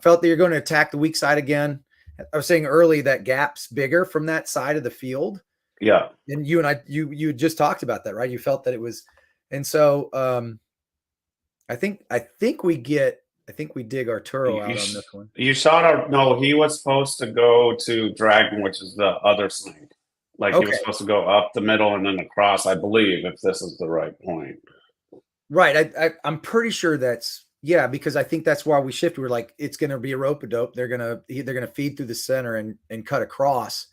felt that you're going to attack the weak side again. I was saying early that gap's bigger from that side of the field. Yeah. And you and I, you just talked about that, right? You felt that it was, and so I think we dig Arturo out on this one. You shot he was supposed to go to Dragon, which is the other snake. Like he was supposed to go up the middle and then across, I believe, if this is the right point. Right. I'm pretty sure that's Yeah, because I think that's why we shifted. We're like, it's going to be a rope-a-dope. They're going to feed through the center and cut across.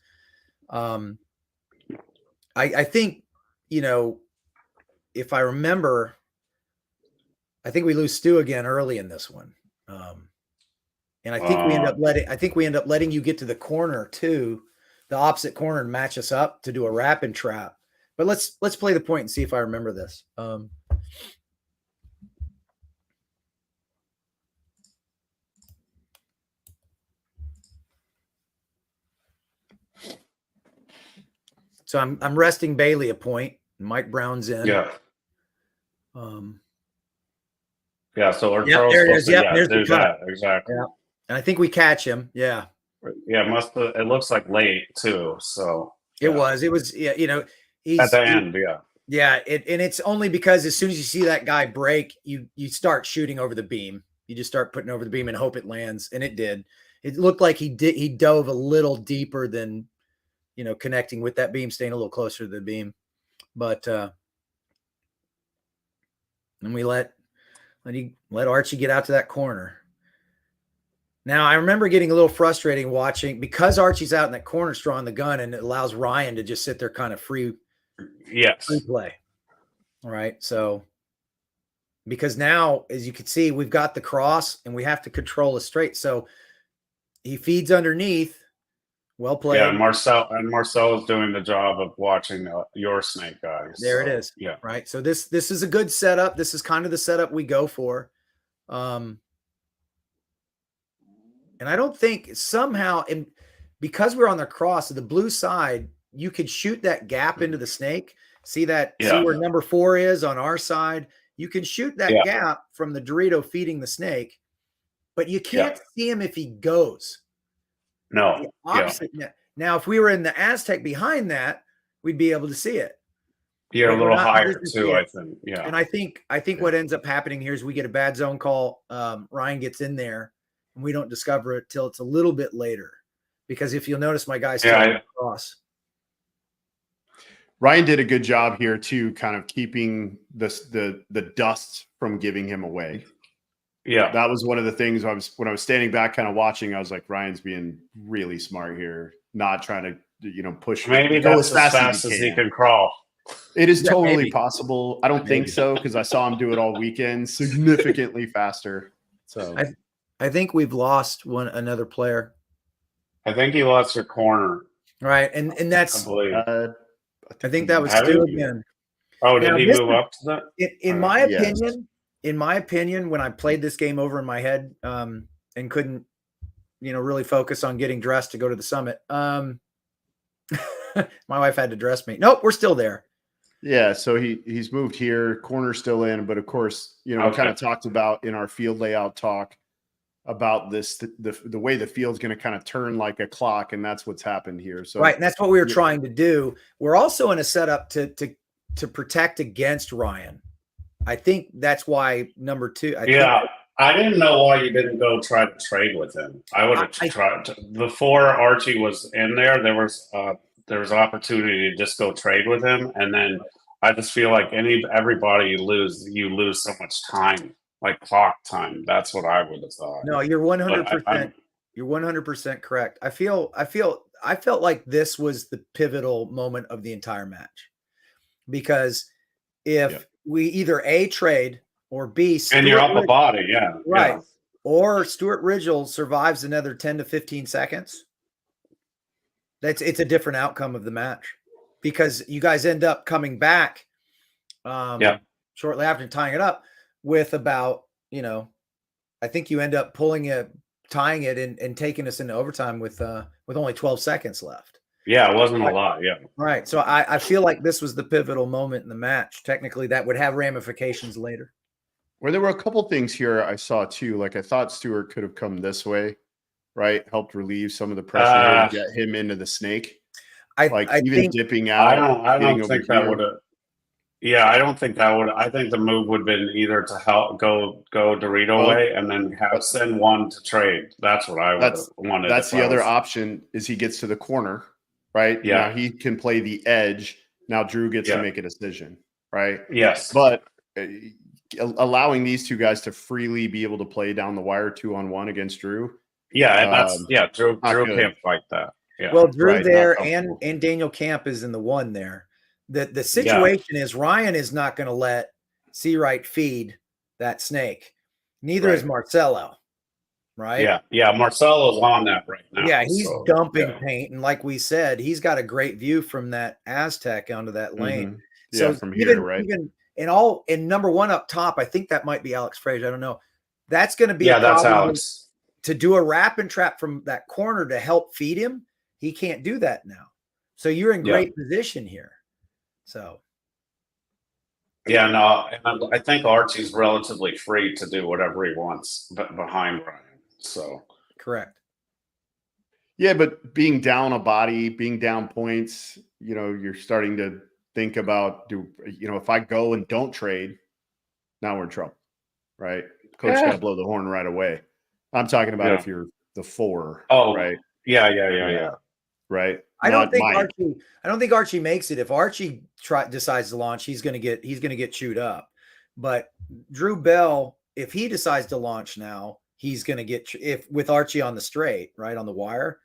I think, if I remember, I think we lose Stu again early in this one. And I think we end up letting you get to the corner too, the opposite corner, and match us up to do a wrap and trap. But let's play the point and see if I remember this. So I'm resting Bailey a point. Mike Brown's in. Yeah. Yeah. So our there it is. yeah, There's the cut. Exactly. Yeah. And I think we catch him. Yeah. Yeah. It looks like late too. So it was. Yeah. He's at the end. Yeah. Yeah. And it's only because as soon as you see that guy break, you start shooting over the beam. You just start putting over the beam and hope it lands. And it did. It looked like he dove a little deeper than, connecting with that beam, staying a little closer to the beam. But and we let Archie get out to that corner. Now I remember getting a little frustrating watching because Archie's out in that corner drawing the gun, and it allows Ryan to just sit there kind of free play. All right. So because now, as you can see, we've got the cross and we have to control a straight. So he feeds underneath. Well played. Yeah, Marcel is doing the job of watching your snake guys. There it is. Yeah. Right. So this is a good setup. This is kind of the setup we go for. And I don't think somehow, and because we're on the cross of the blue side, you could shoot that gap into the snake. See where number 4 is on our side. You can shoot that gap from the Dorito feeding the snake, but you can't see him if he goes. No. Opposite. Yeah. Now, if we were in the Aztec behind that, we'd be able to see it. You're a little higher too, I think. Yeah. And I think what ends up happening here is we get a bad zone call. Ryan gets in there, and we don't discover it till it's a little bit later. Because if you'll notice, my guy's still across. Ryan did a good job here too, kind of keeping the dust from giving him away. Yeah, that was one of the things when I was standing back, kind of watching. I was like, Ryan's being really smart here, not trying to push. Maybe go as fast as he can crawl. It is totally possible. I don't think so because I saw him do it all weekend, significantly faster. So I think we've lost another player. I think he lost your corner. Right, and that's. I think that was Stu again. Oh, did he move up to that? In my opinion. In my opinion, when I played this game over in my head and couldn't, really focus on getting dressed to go to the summit, my wife had to dress me. Nope, we're still there. Yeah, so he's moved here, corner still in, but of course, we kind of talked about in our field layout talk about this the way the field's going to kind of turn like a clock, and that's what's happened here. So right, and that's what we were trying to do. We're also in a setup to protect against Ryan. I think that's why number 2. I didn't know why you didn't go try to trade with him. I would have tried to. Before Archie was in there. There was opportunity to just go trade with him, and then I just feel like everybody you lose so much time, like clock time. That's what I would have thought. No, you're 100%. You're 100% correct. I felt like this was the pivotal moment of the entire match, because if we either A, trade, or B, and you're up a body, right, or Stuart Ridgel survives another 10 to 15 seconds, it's a different outcome of the match, because you guys end up coming back shortly after tying it up with about, I think you end up tying it and taking us into overtime with only 12 seconds left. Yeah, it wasn't a lot. Yeah. Right. So I feel like this was the pivotal moment in the match. Technically, that would have ramifications later. Well, there were a couple things here I saw too. Like I thought Stuart could have come this way, right? Helped relieve some of the pressure and get him into the snake. I think dipping out. I don't think that would have. Yeah, I don't think that would. I think the move would have been either to help go Dorito way and then send one to trade. That's what I would have wanted. That's the other option is he gets to the corner. Right. Yeah. Now he can play the edge. Now Drew gets to make a decision. Right. Yes. But allowing these two guys to freely be able to play down the wire 2-on-1 against Drew. Yeah, and that's Drew good. can't fight that. Yeah. Well, Drew Right, there not comfortable. and Daniel Camp is in the one there. The situation is Ryan is not going to let Seawright feed that snake. Neither is Marcelo. Right? Yeah. Marcelo's on that right now. Yeah, he's dumping paint, and like we said, he's got a great view from that Aztec onto that lane. Yeah, So from even, here, right? Even in number one up top, I think that might be Alex Frazier. I don't know. That's going to be that's Alex. To do a wrap and trap from that corner to help feed him. He can't do that now. So you're in great position here. So. Yeah, no, and I think Archie's relatively free to do whatever he wants behind Ryan. So correct. Yeah, but being down a body, being down points, you're starting to think about, if I go and don't trade, now we're in trouble, right? Coach got to blow the horn right away. I'm talking about if you're the 4. Oh, right. Yeah. Right. I don't think Archie makes it. If Archie decides to launch, he's going to get chewed up. But Drew Bell, if he decides to launch now, he's going to get with Archie on the straight, right on the wire.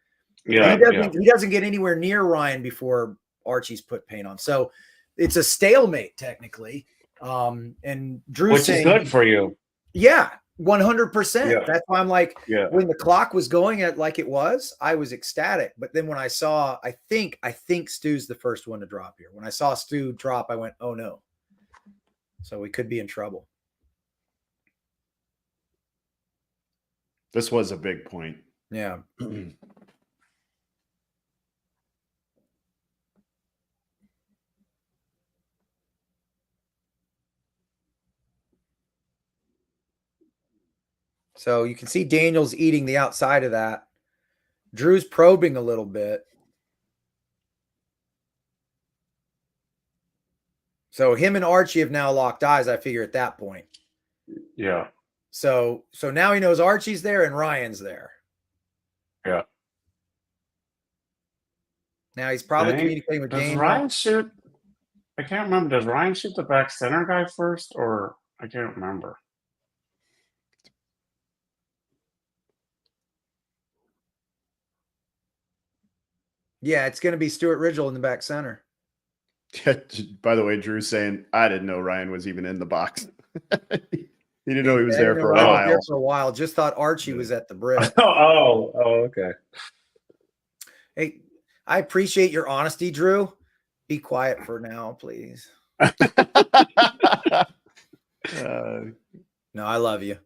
Yeah, he doesn't get anywhere near Ryan before Archie's put paint on. So it's a stalemate technically. And Drew's which is good for you. Yeah, 100%. Yeah. That's why I'm like, when the clock was going at like it was, I was ecstatic. But then when I saw, I think Stu's the first one to drop here. When I saw Stu drop, I went, oh no. So we could be in trouble. This was a big point. Yeah. So you can see Daniel's eating the outside of that. Drew's probing a little bit. So him and Archie have now locked eyes, I figure, at that point. Yeah. So now he knows Archie's there and Ryan's there. Yeah. Now he's probably communicating with Daniel. Does Ryan shoot? I can't remember. Does Ryan shoot the back center guy first, or I can't remember. Yeah, it's going to be Stuart Ridgel in the back center. By the way, Drew's saying, I didn't know Ryan was even in the box. He didn't know he was there for a while. There for a while. Just thought Archie was at the brick. Okay. Hey, I appreciate your honesty, Drew. Be quiet for now, please. No, I love you.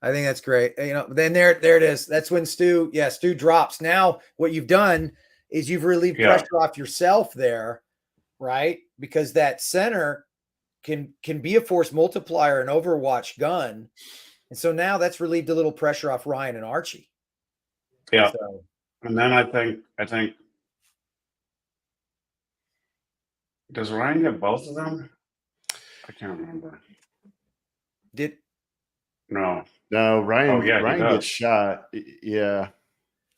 I think that's great. Then there it is. That's when Stu drops. Now what you've done is you've relieved pressure off yourself there, right? Because that center can be a force multiplier, an Overwatch gun. And so now that's relieved a little pressure off Ryan and Archie. Yeah. So. And then I think does Ryan get both of them? I can't remember. No, Ryan gets shot. Yeah.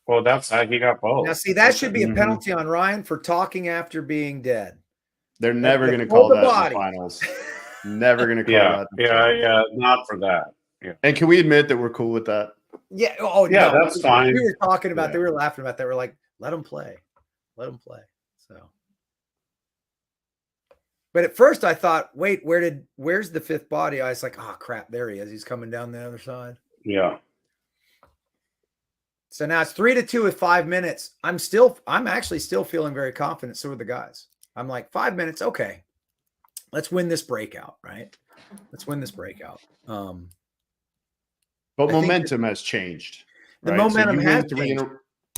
Well, that's how he got both. Now, see, that should be a penalty on Ryan for talking after being dead. They're never going to call that in the finals. Never going to call that. Yeah, not for that. Yeah. And can we admit that we're cool with that? Yeah. Oh, yeah, no, that's fine. We were talking about that. We were laughing about that. We're like, let him play. So. But at first I thought, wait, where's the fifth body? I was like, oh crap, there he is. He's coming down the other side. Yeah. So now it's 3-2 with 5 minutes. I'm actually still feeling very confident. So are the guys. I'm like, 5 minutes. Okay. Let's win this breakout, right? Let's win this breakout. But momentum has changed. The momentum has changed.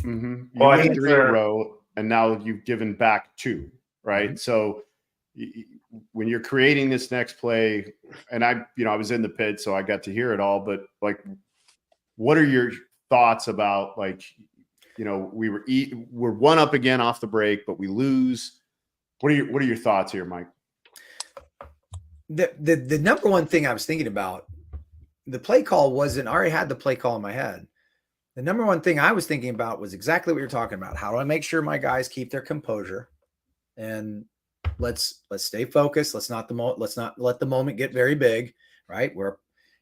You win 3 in a row, and now you've given back 2, right? Mm-hmm. So when you're creating this next play, and I was in the pit, so I got to hear it all, but like, what are your thoughts about, like, we're 1 up again off the break, but we lose. What are your thoughts here, Mike? The number one thing I was thinking about, the play call wasn't, I already had the play call in my head. The number one thing I was thinking about was exactly what you're talking about. How do I make sure my guys keep their composure, and let's stay focused. Let's not let the moment get very big, right? Where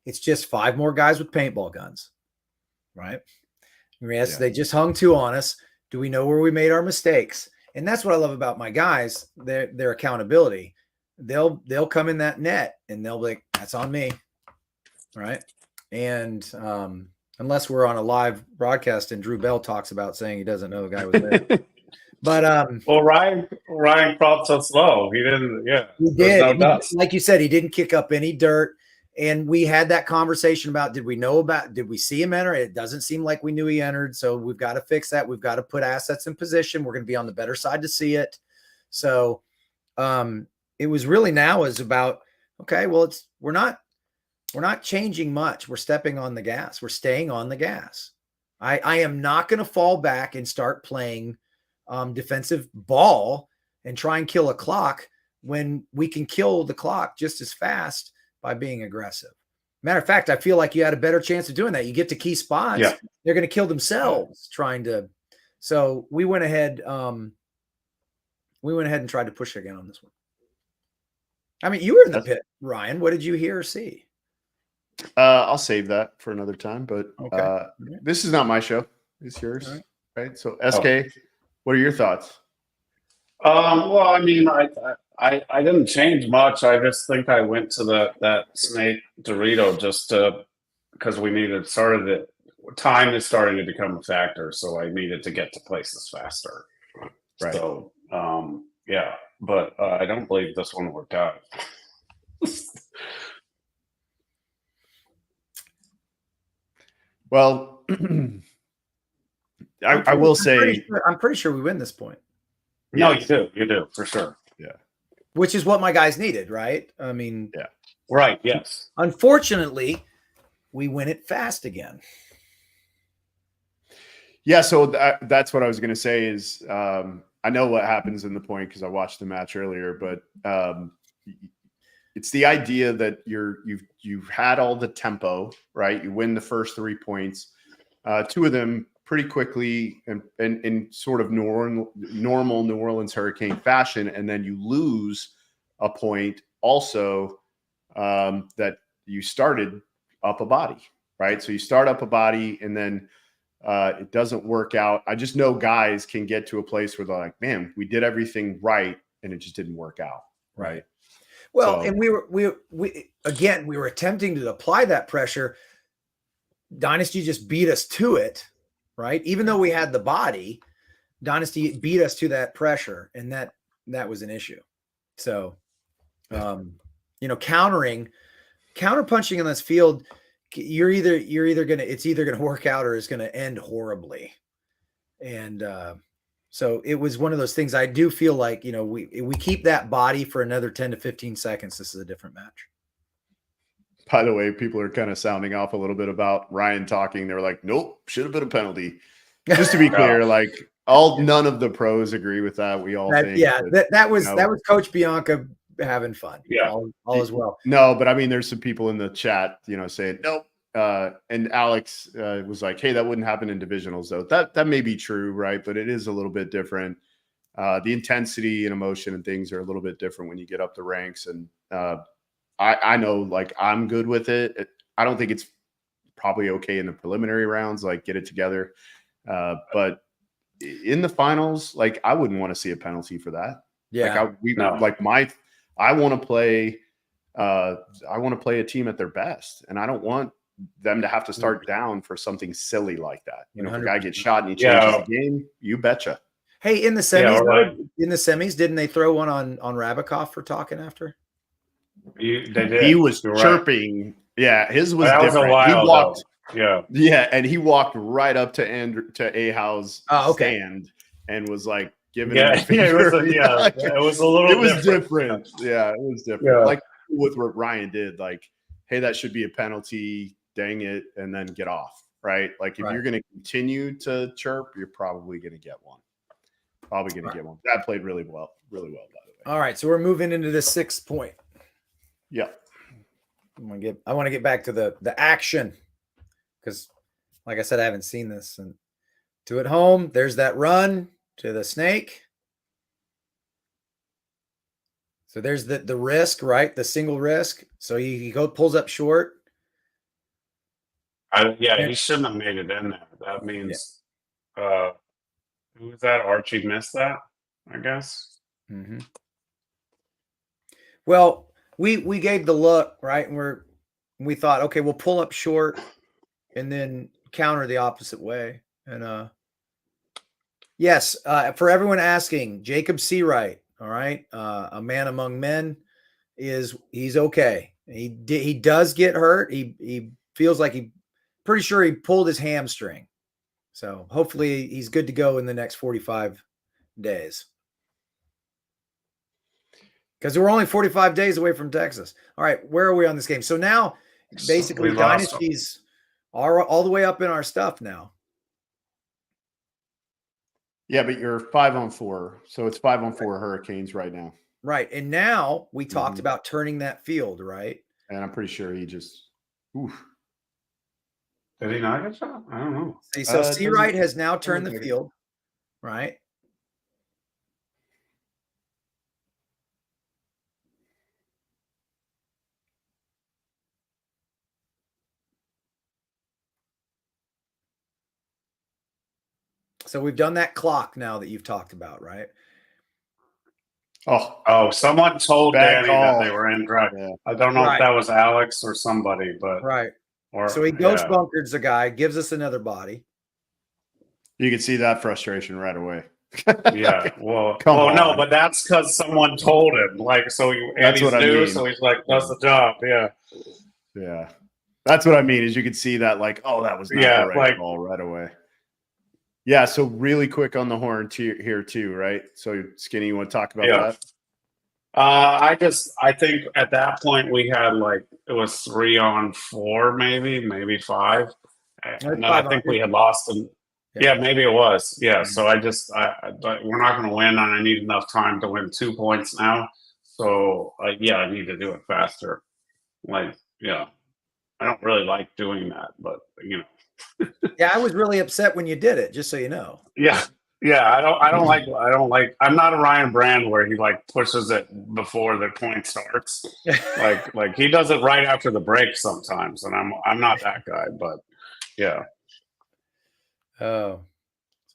it's just 5 more guys with paintball guns, right? Yes, they just hung 2 on us. Do we know where we made our mistakes? And that's what I love about my guys, their accountability. They'll come in that net and they'll be like, that's on me, right? And unless we're on a live broadcast and Drew Bell talks about saying he doesn't know the guy was there. But well, Ryan crawled us low. He didn't. Yeah, he did. No dust. Like you said, he didn't kick up any dirt. And we had that conversation about, did we see him enter? It doesn't seem like we knew he entered. So we've got to fix that. We've got to put assets in position. We're going to be on the better side to see it. So it was really now is about, okay, well, we're not changing much. We're stepping on the gas. We're staying on the gas. I am not going to fall back and start playing defensive ball and try and kill a clock when we can kill the clock just as fast by being aggressive. Matter of fact, I feel like you had a better chance of doing that. You get to key spots, they're going to kill themselves trying to. So we went ahead and tried to push again on this one. I mean, you were in the pit, Ryan. What did you hear or see? I'll save that for another time, but this is not my show. It's yours, right? So SK, what are your thoughts? Well, I mean, I didn't change much. I just think I went to that snake Dorito just because we needed time is starting to become a factor, so I needed to get to places faster. Right. So yeah, but I don't believe this one worked out. Well, I will say I'm pretty sure we win this point. No, you do for sure. Yeah. Which is what my guys needed, right? I mean, yeah. Right. Yes. Unfortunately, we win it fast again. Yeah. So that's what I was going to say is I know what happens in the point because I watched the match earlier, but it's the idea that you've had all the tempo, right? You win the first 3 points, 2 of them pretty quickly and in sort of normal New Orleans Hurricane fashion, and then you lose a point also that you started up a body, right? So you start up a body and then it doesn't work out. I just know guys can get to a place where they're like, man, we did everything right and it just didn't work out, right? Well, and we were attempting to apply that pressure. Dynasty just beat us to it, right? Even though we had the body, Dynasty beat us to that pressure, and that was an issue. So, counterpunching in this field, it's either gonna work out or it's gonna end horribly. And so it was one of those things. I do feel like, we keep that body for another 10 to 15 seconds. This is a different match. By the way, people are kind of sounding off a little bit about Ryan talking. They were like, nope, should have been a penalty. Just to be clear, none of the pros agree with that. We all think. Yeah, that was Coach Bianca having fun. Yeah. All as well. No, but I mean, there's some people in the chat, saying, nope. And Alex was like, hey, that wouldn't happen in divisionals, though. That may be true, right? But it is a little bit different. The intensity and emotion and things are a little bit different when you get up the ranks. And I know, I'm good with it. I don't think it's probably okay in the preliminary rounds, get it together. But in the finals, I wouldn't want to see a penalty for that. Yeah. I want to play. I want to play a team at their best, and I don't want them to have to start down for something silly like that. If a guy gets shot and he changes the game, you betcha. Hey, in the semis, didn't they throw one on Rabikoff for talking after? They did. He was chirping. Right. Yeah, his was that different. Was a while, he walked. Though. Yeah, and he walked right up to Ahau's stand and was like giving him a finger. It was a little. It was different. Yeah, it was different. Yeah. With what Ryan did, hey, that should be a penalty. Dang it, and then get off. Right? If you're going to continue to chirp, you're probably going to get one. That played really well, by the way. All right, so we're moving into the 6th point. Yeah. I want to get back to the action because, like I said, I haven't seen this. And to at home, there's that run to the snake. So there's the risk, right? The single risk. So he pulls up short. He shouldn't have made it in there. That means, who was that? Archie missed that, I guess. Mm-hmm. Well, we gave the look, right? And we thought, okay, we'll pull up short and then counter the opposite way. And yes, for everyone asking, Jacob Seawright, all right, a man among men, he's okay. He does get hurt. He feels like pretty sure he pulled his hamstring. So hopefully he's good to go in the next 45 days. Because we're only 45 days away from Texas. All right, where are we on this game? So now, basically, Dynasties are all the way up in our stuff now. Yeah, but you're 5-on-4, so it's 5-on-4 Hurricanes right now. Right, and now we talked about turning that field, right? And I'm pretty sure he just. Oof. Did he not get shot? I don't know. See, so Seawright has now turned the field, right? So we've done that clock now that you've talked about, right? Oh! Someone told Danny that they were in drag. Yeah. I don't know if that was Alex or somebody, but So he ghost bunkers the guy, gives us another body. You can see that frustration right away. Yeah, well, no, but that's because someone told him. Like, so he's new, so he's like, does the job. Yeah. That's what I mean. Is you can see that, like, oh, that was not the right ball right away. Yeah, so really quick on the horn here too, right? So Skinny, you want to talk about that? I think at that point we had it was 3-on-4, maybe 5. And I think we had lost them. Yeah, maybe it was. Yeah, so we're not going to win, and I need enough time to win 2 points now. So I need to do it faster. I don't really like doing that, but Yeah, I was really upset when you did it, just so you know. Yeah. I don't like. I'm not a Ryan Brand where he pushes it before the point starts. like he does it right after the break sometimes, and I'm not that guy. But yeah. Oh,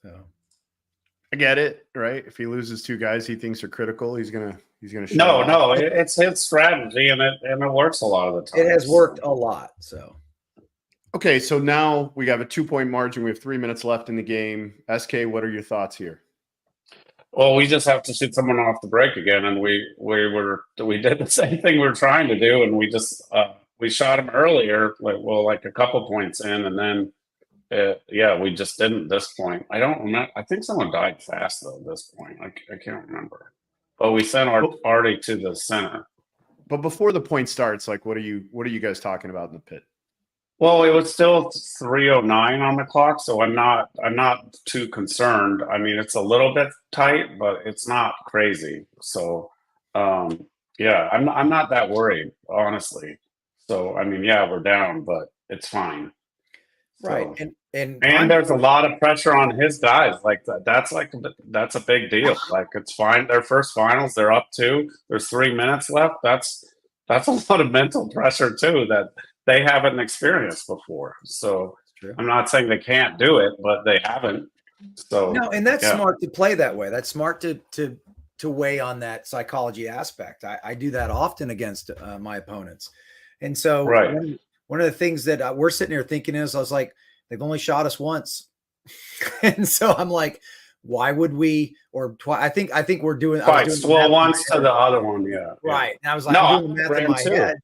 so I get it, right? If he loses 2 guys he thinks are critical, he's gonna. No, it's his strategy, and it works a lot of the time. It has worked a lot. So. Okay, so now we have a 2-point margin. We have 3 minutes left in the game. SK, what are your thoughts here? Well, we just have to shoot someone off the break again, and we did the same thing we were trying to do, and we just we shot him earlier, a couple points in, and then we just didn't this point. I don't remember. I think someone died fast though at this point. I can't remember, but we sent our party to the center. But before the point starts, what are you guys talking about in the pit? Well, it was still 3:09 on the clock, so I'm not too concerned. I mean, it's a little bit tight, but it's not crazy. So, I'm not that worried, honestly. So, I mean, we're down, but it's fine. Right, so, and there's a lot of pressure on his guys. That's a big deal. It's fine. Their first finals, they're up 2. There's 3 minutes left. That's a lot of mental pressure too that they haven't experienced before. So I'm not saying they can't do it, but they haven't. So no, and that's smart to play that way. That's smart to weigh on that psychology aspect. I do that often against my opponents. And so one of the things that we're sitting here thinking is, I was like, they've only shot us once. And so I'm like, why would we, or I think we're doing. Once to the other one. Yeah. Right. And I was like, I'm doing the math in my head.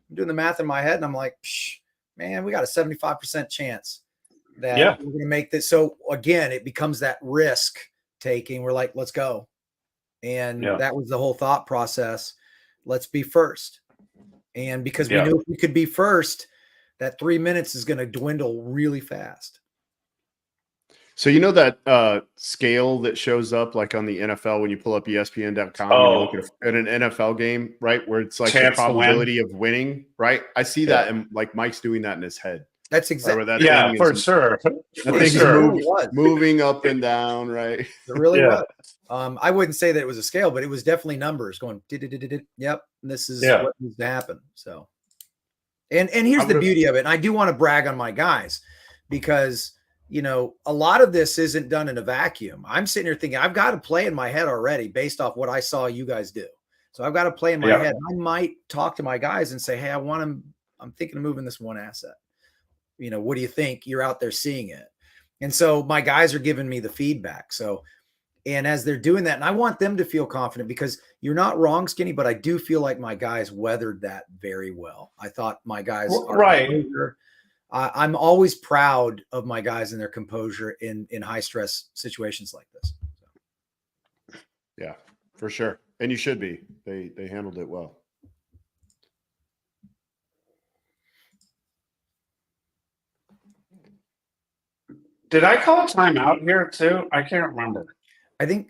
I'm doing the math in my head, and I'm like, man, we got a 75% chance that we're going to make this. So again, it becomes that risk taking. We're like, let's go. And that was the whole thought process. Let's be first. And because we knew if we could be first, that 3 minutes is going to dwindle really fast. So you know that scale that shows up on the NFL when you pull up ESPN.com and you look at an NFL game, right? Where it's the probability of winning, right? I see that, and Mike's doing that in his head. That's Right, exactly. where that Yeah, thing for is, sure. that For thing's sure. moving up and down, right? It really Yeah. was. I wouldn't say that it was a scale, but it was definitely numbers going. Yep, this is Yeah. what needs to happen. So, and here's I the would've- beauty of it. And I do want to brag on my guys because a lot of this isn't done in a vacuum. I'm sitting here thinking I've got to play in my head already based off what I saw you guys do. So I've got to play in my head. I might talk to my guys and say, hey, I'm thinking of moving this one asset. What do you think? You're out there seeing it. And so my guys are giving me the feedback. So, and as they're doing that, and I want them to feel confident because you're not wrong, Skinny, but I do feel like my guys weathered that very well. I thought my guys are Right. composure. I'm always proud of my guys and their composure in high stress situations like this. Yeah, for sure. And you should be. They handled it well. Did I call a timeout here too? I can't remember. I think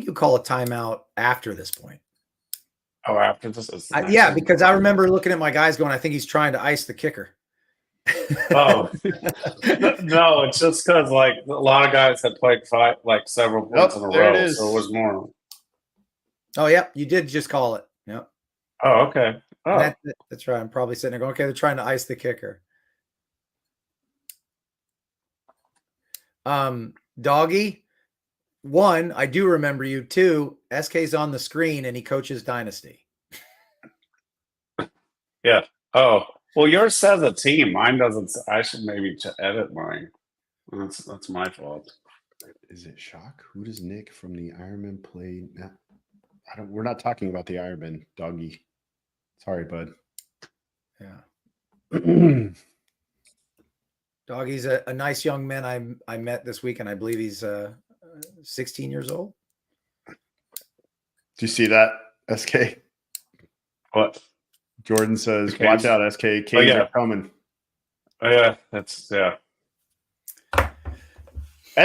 you call a timeout after this point. Oh, after this is Yeah, because I remember looking at my guys going, I think he's trying to ice the kicker. Oh no, it's just because like a lot of guys had played several points in a there it row, is. so it was more. Oh, yeah, you did just call it. Yep. Oh, okay. Oh, That's right. I'm probably sitting there going, okay, they're trying to ice the kicker. Doggy, one, I do remember you. Two, SK's on the screen and he coaches Dynasty. yeah. Oh, well, yours says a team. Mine doesn't. I should maybe edit mine. That's my fault. Is it Shock? Who does Nick from the Ironman play? Nah, we're not talking about the Ironman, Doggy. Sorry, bud. Yeah. Doggy's a nice young man I met this week, and I believe he's 16 years old. Do you see that, SK? What? Jordan says, Okay. watch out, SK. Canes are coming. Oh, yeah, that's, yeah.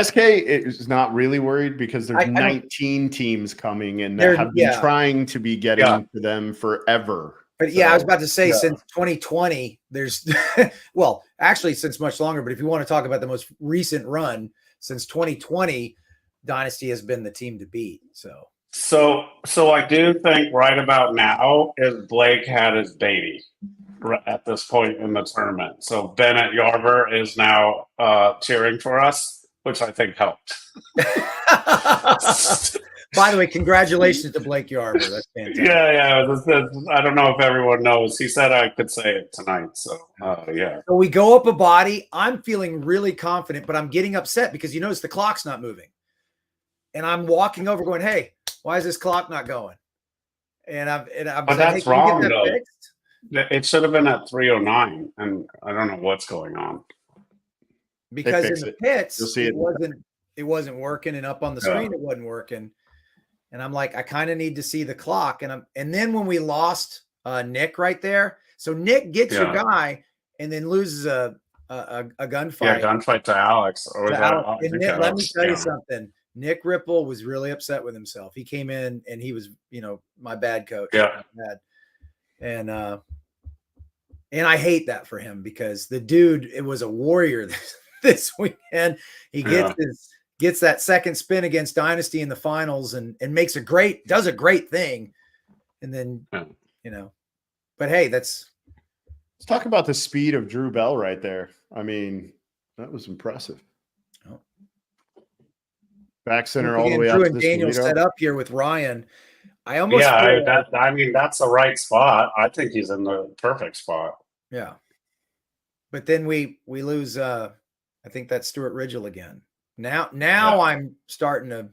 SK is not really worried because there's 19 teams coming and that have been trying to be getting to them forever. But yeah, I was about to say since 2020, there's well, actually since much longer, but if you want to talk about the most recent run since 2020, Dynasty has been the team to beat. So I do think right about now is Blake had his baby at this point in the tournament. So Bennett Yarber is now cheering for us, which I think helped. By the way, congratulations to Blake Yarber. That's fantastic. Yeah. I don't know if everyone knows. He said I could say it tonight. So, yeah. So we go up a body. I'm feeling really confident, but I'm getting upset because you notice the clock's not moving. And I'm walking over going, hey, why is this clock not going? And I'm but saying, that's hey, wrong, that though. fixed? It should have been at 3:09, and I don't know what's going on. Because in the pits, you'll see it wasn't working, and up on the screen it wasn't working. And I'm like, I kind of need to see the clock. And then when we lost Nick right there, so Nick gets your guy and then loses a gunfight. Yeah, gunfight to Alex. Let me tell you something. Nick Ripple was really upset with himself. He came in and he was, my bad coach. Yeah. And I hate that for him because the dude, it was a warrior this weekend. He gets that second spin against Dynasty in the finals and does a great thing. And then, but hey, let's talk about the speed of Drew Bell right there. I mean, that was impressive. Oh. Back center all the way Drew up. And Daniel set up here with Ryan. I mean, that's the right spot. I think he's in the perfect spot. Yeah. But then we lose, I think that's Stuart Ridgel again. Now I'm starting to.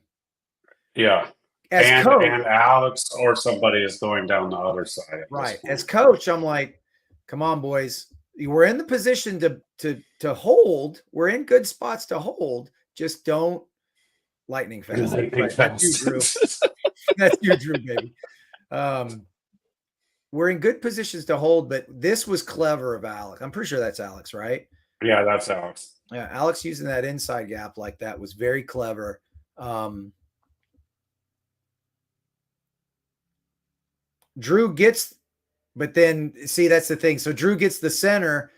Yeah. As coach, and Alex or somebody is going down the other side. Right. As coach, I'm like, come on, boys. We're in the position to hold. We're in good spots to hold. Just don't lightning fast. That's you, Drew. That's you, Drew, baby. We're in good positions to hold, but this was clever of Alex. I'm pretty sure that's Alex, right? Yeah, that's Alex. Yeah, Alex using that inside gap like that was very clever. Drew gets, but then see, that's the thing. So Drew gets the center,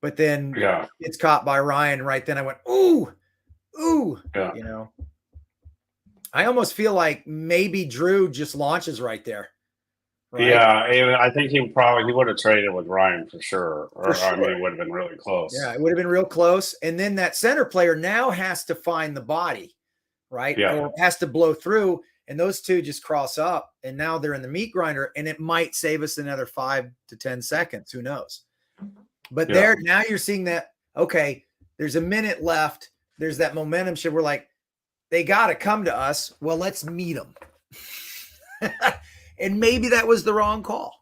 but then Yeah. it's caught by Ryan. Right then I went, ooh. Yeah. You know, I almost feel like maybe Drew just launches right there. Right? Yeah, and I think he would have traded with Ryan for sure. Or For I mean, sure. it would have been really close. Yeah, it would have been real close. And then that center player now has to find the body, right? Yeah. Or has to blow through. And those two just cross up. And now they're in the meat grinder. And it might save us another 5 to 10 seconds. Who knows? But there, now you're seeing that, okay, there's a minute left. There's that momentum shift. We're like, they got to come to us. Well, let's meet them. And maybe that was the wrong call.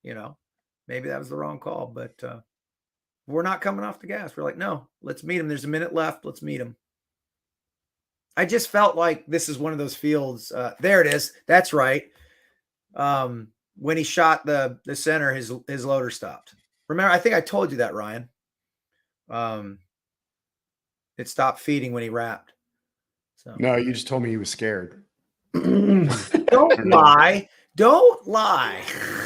You know, maybe that was the wrong call. But we're not coming off the gas. We're like, no, let's meet them. There's a minute left. Let's meet them. I just felt like this is one of those fields. There it is. That's right. When he shot the center, his loader stopped. Remember, I think I told you that, Ryan. It stopped feeding when he wrapped. So No, you just told me he was scared. Don't lie. Don't lie.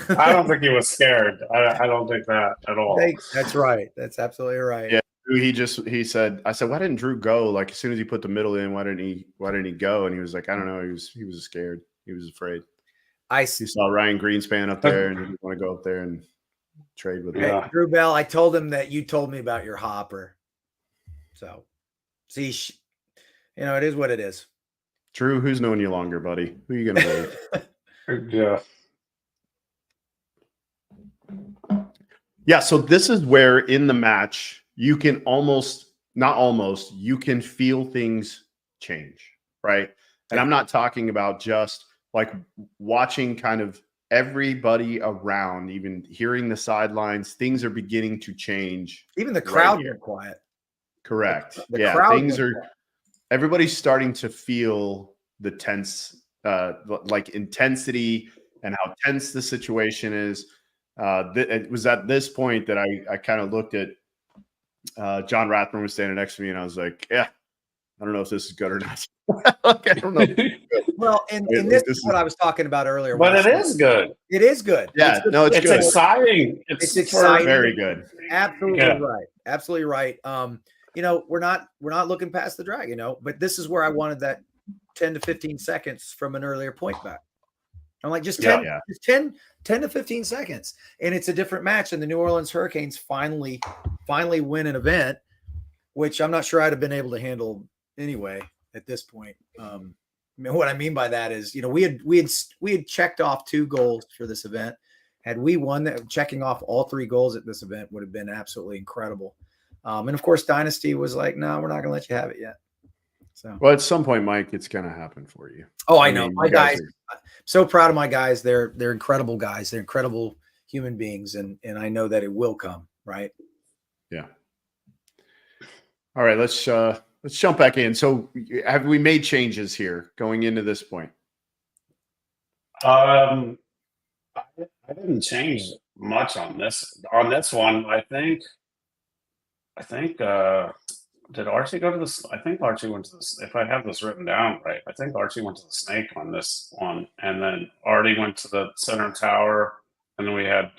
I don't think he was scared. I don't think that at all. That's right. That's absolutely right. Yeah. He said, I said, why didn't Drew go? Like as soon as he put the middle in, why didn't he go? And he was like, I don't know. He was scared. He was afraid. He saw Ryan Greenspan up there and he didn't want to go up there and trade with him. Drew Bell, I told him that you told me about your hopper. So see, it is what it is. Drew, who's known you longer, buddy? Who are you gonna believe? Yeah. Yeah, so this is where in the match you can you can feel things change, right? And I'm not talking about just like watching kind of everybody around, even hearing the sidelines, things are beginning to change. Even the crowd went quiet. Correct. The crowd things are quiet. Everybody's starting to feel the tense, like intensity and how tense the situation is. It was at this point that I kind of looked at John Rathman was standing next to me, and I was like, "Yeah, I don't know if this is good or not." Like, I don't know. Well, and this is what I was talking about earlier. But it is good. It is good. Yeah, it's good. Exciting. It's exciting. Very good. Absolutely right. Absolutely right. We're not looking past the drag, but this is where I wanted that 10 to 15 seconds from an earlier point back. I'm like, just 10 to 15 seconds. And it's a different match. And the New Orleans Hurricanes finally win an event, which I'm not sure I'd have been able to handle anyway at this point. What I mean by that is, we had checked off 2 goals for this event. Had we won that, checking off all 3 goals at this event would have been absolutely incredible. And of course, Dynasty was like, no, we're not going to let you have it yet. So, well, at some point, Mike, it's going to happen for you. Oh, I know. My guys, so proud of my guys. They're incredible guys. They're incredible human beings. And I know that it will come. Right. Yeah. All right. Let's jump back in. So have we made changes here going into this point? I didn't change much on this one. I think did Archie go to this? I think Archie went to this. If I have this written down right, I think Archie went to the snake on this one, and then Artie went to the center tower, and then we had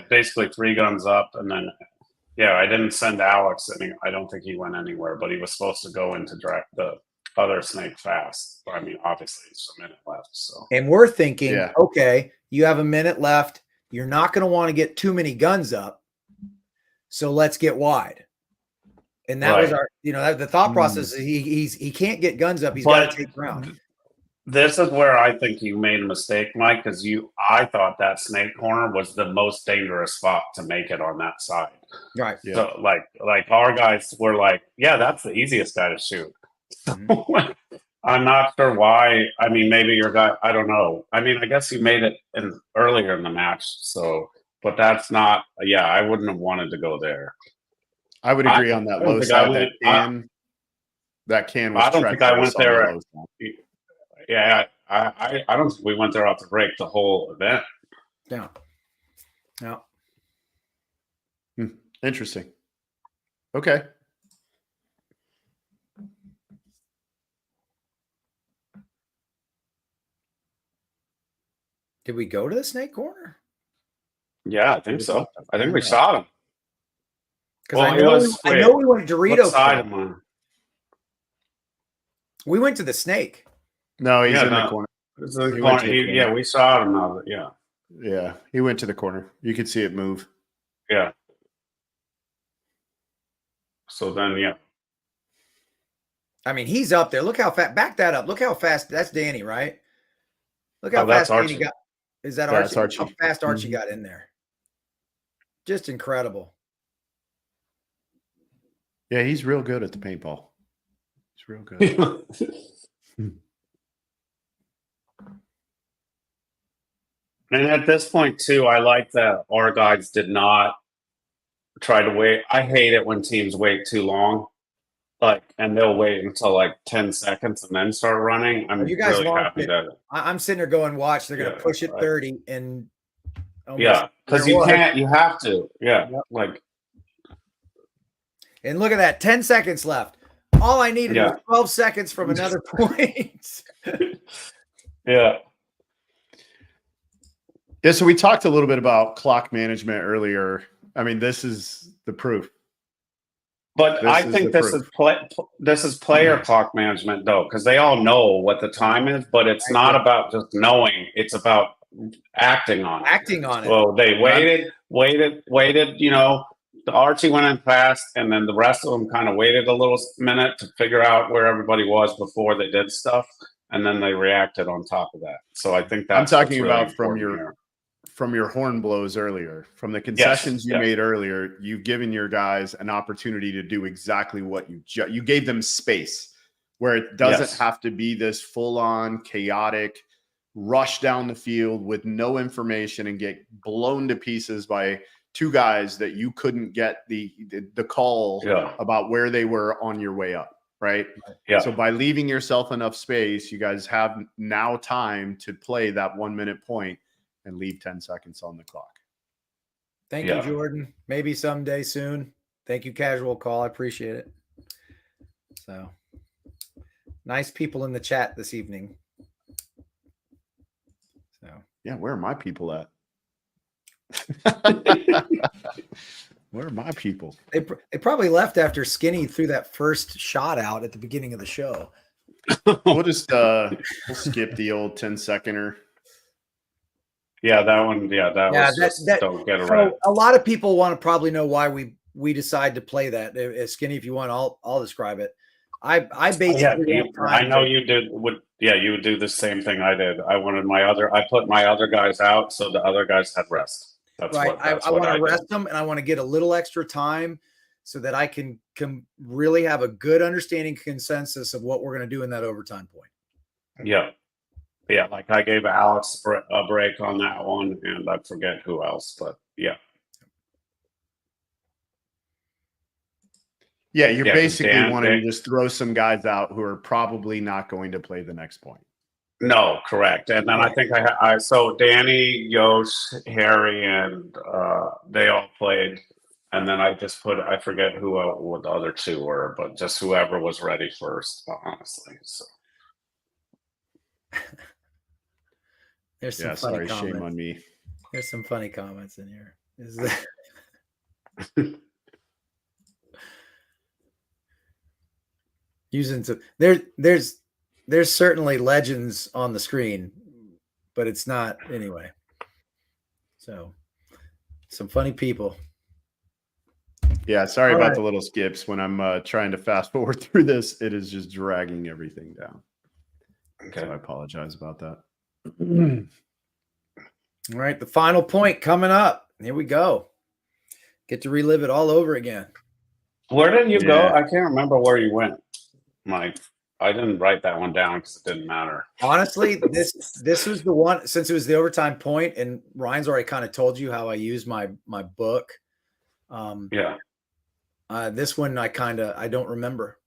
basically 3 guns up, and then I didn't send Alex any. I don't think he went anywhere, but he was supposed to go into the other snake fast. I mean, obviously it's a minute left. So, and we're thinking, okay, you have a minute left. You're not going to want to get too many guns up, so let's get wide. And that was our, the thought process. He can't get guns up. He's got to take ground. This is where I think you made a mistake, Mike, because I thought that snake corner was the most dangerous spot to make it on that side. Right. Yeah. So like our guys were like, yeah, that's the easiest guy to shoot. Mm-hmm. I'm not sure why. I mean, maybe your guy, I don't know. I mean, I guess you made it earlier in the match. So, but that's not, I wouldn't have wanted to go there. I would agree on that low side. That can was I don't think I went there. Yeah, I don't think we went there off the break the whole event. Yeah. Interesting. Okay. Did we go to the snake corner? Yeah, I think so. I think we shot him. Because Well, I know we went what Dorito. side am I? We went to the snake. No, he's Yeah, in the no. corner. It's in the He went corner. to the corner. Yeah, we saw him now. Yeah, Yeah, he went to the corner. You could see it move. yeah. So then, yeah. I mean, he's up there. Look how fast. Back that up. Look how fast. That's Danny, right? Look how that's fast Danny Archie. got. Is that Yeah, Archie? that's Archie. How fast Archie Mhm. got in there. Just incredible. Yeah, he's real good at the paintball. He's real good. And at this point too, I like that our guys did not try to wait. I hate it when teams wait too long, and they'll wait until like 10 seconds and then start running. I'm You guys really lost happy it. that. I'm sitting there going, watch. They're going to Yeah, push it right. 30 and. Yeah, because there you was. can't. You have to. Yeah, Yep. And look at that, 10 seconds left. All I needed was 12 seconds from another point. Yeah. Yeah, so we talked a little bit about clock management earlier. I mean, this is the proof. But I think this is player clock management though, because they all know what the time is, but it's not about just knowing. It's about acting on it. Well, they waited. You know, the Archie went in fast, and then the rest of them kind of waited a little minute to figure out where everybody was before they did stuff, and then they reacted on top of that. So I think that's I'm talking really about from your horn blows earlier, from the concessions you made earlier. You've given your guys an opportunity to do exactly what you gave them space, where it doesn't have to be this full-on chaotic rush down the field with no information and get blown to pieces by two guys that you couldn't get the call about where they were on your way up, right? Yeah. So by leaving yourself enough space, you guys have now time to play that 1 minute point and leave 10 seconds on the clock. Thank you, Jordan. Maybe someday soon. Thank you, Casual Call. I appreciate it. So nice people in the chat this evening. So yeah, where are my people at? Where are my people? They probably left after Skinny threw that first shot out at the beginning of the show. We'll just we'll skip the old 10-seconder. Yeah, that one. Yeah, that was just don't get it right. A lot of people want to probably know why we decide to play that. Skinny, if you want, I'll describe it. I basically I know you would do the same thing I did. I put my other guys out so the other guys had rest. That's right. I want to rest did. them, and I want to get a little extra time so that I can really have a good understanding consensus of what we're going to do in that overtime point. Yeah. Yeah, like I gave Alex a break on that one, and I forget who else, but yeah. Yeah, you're basically wanting to just throw some guys out who are probably not going to play the next point. No, correct. And then I think so Danny, Yosh, Harry, and they all played. And then I just I forget what the other two were, but just whoever was ready first, honestly. So. There's some funny comments. Shame on me. There's some funny comments in here. Using some there's certainly legends on the screen, but it's not anyway. So some funny people. Yeah, sorry about the little skips when I'm trying to fast forward through this. It is just dragging everything down. Okay. So I apologize about that. All right, the final point coming up. Here we go. Get to relive it all over again. Where did you go? I can't remember where you went, Mike. I didn't write that one down because it didn't matter. Honestly, this was the one, since it was the overtime point, and Ryan's already kind of told you how I use my book. This one I don't remember.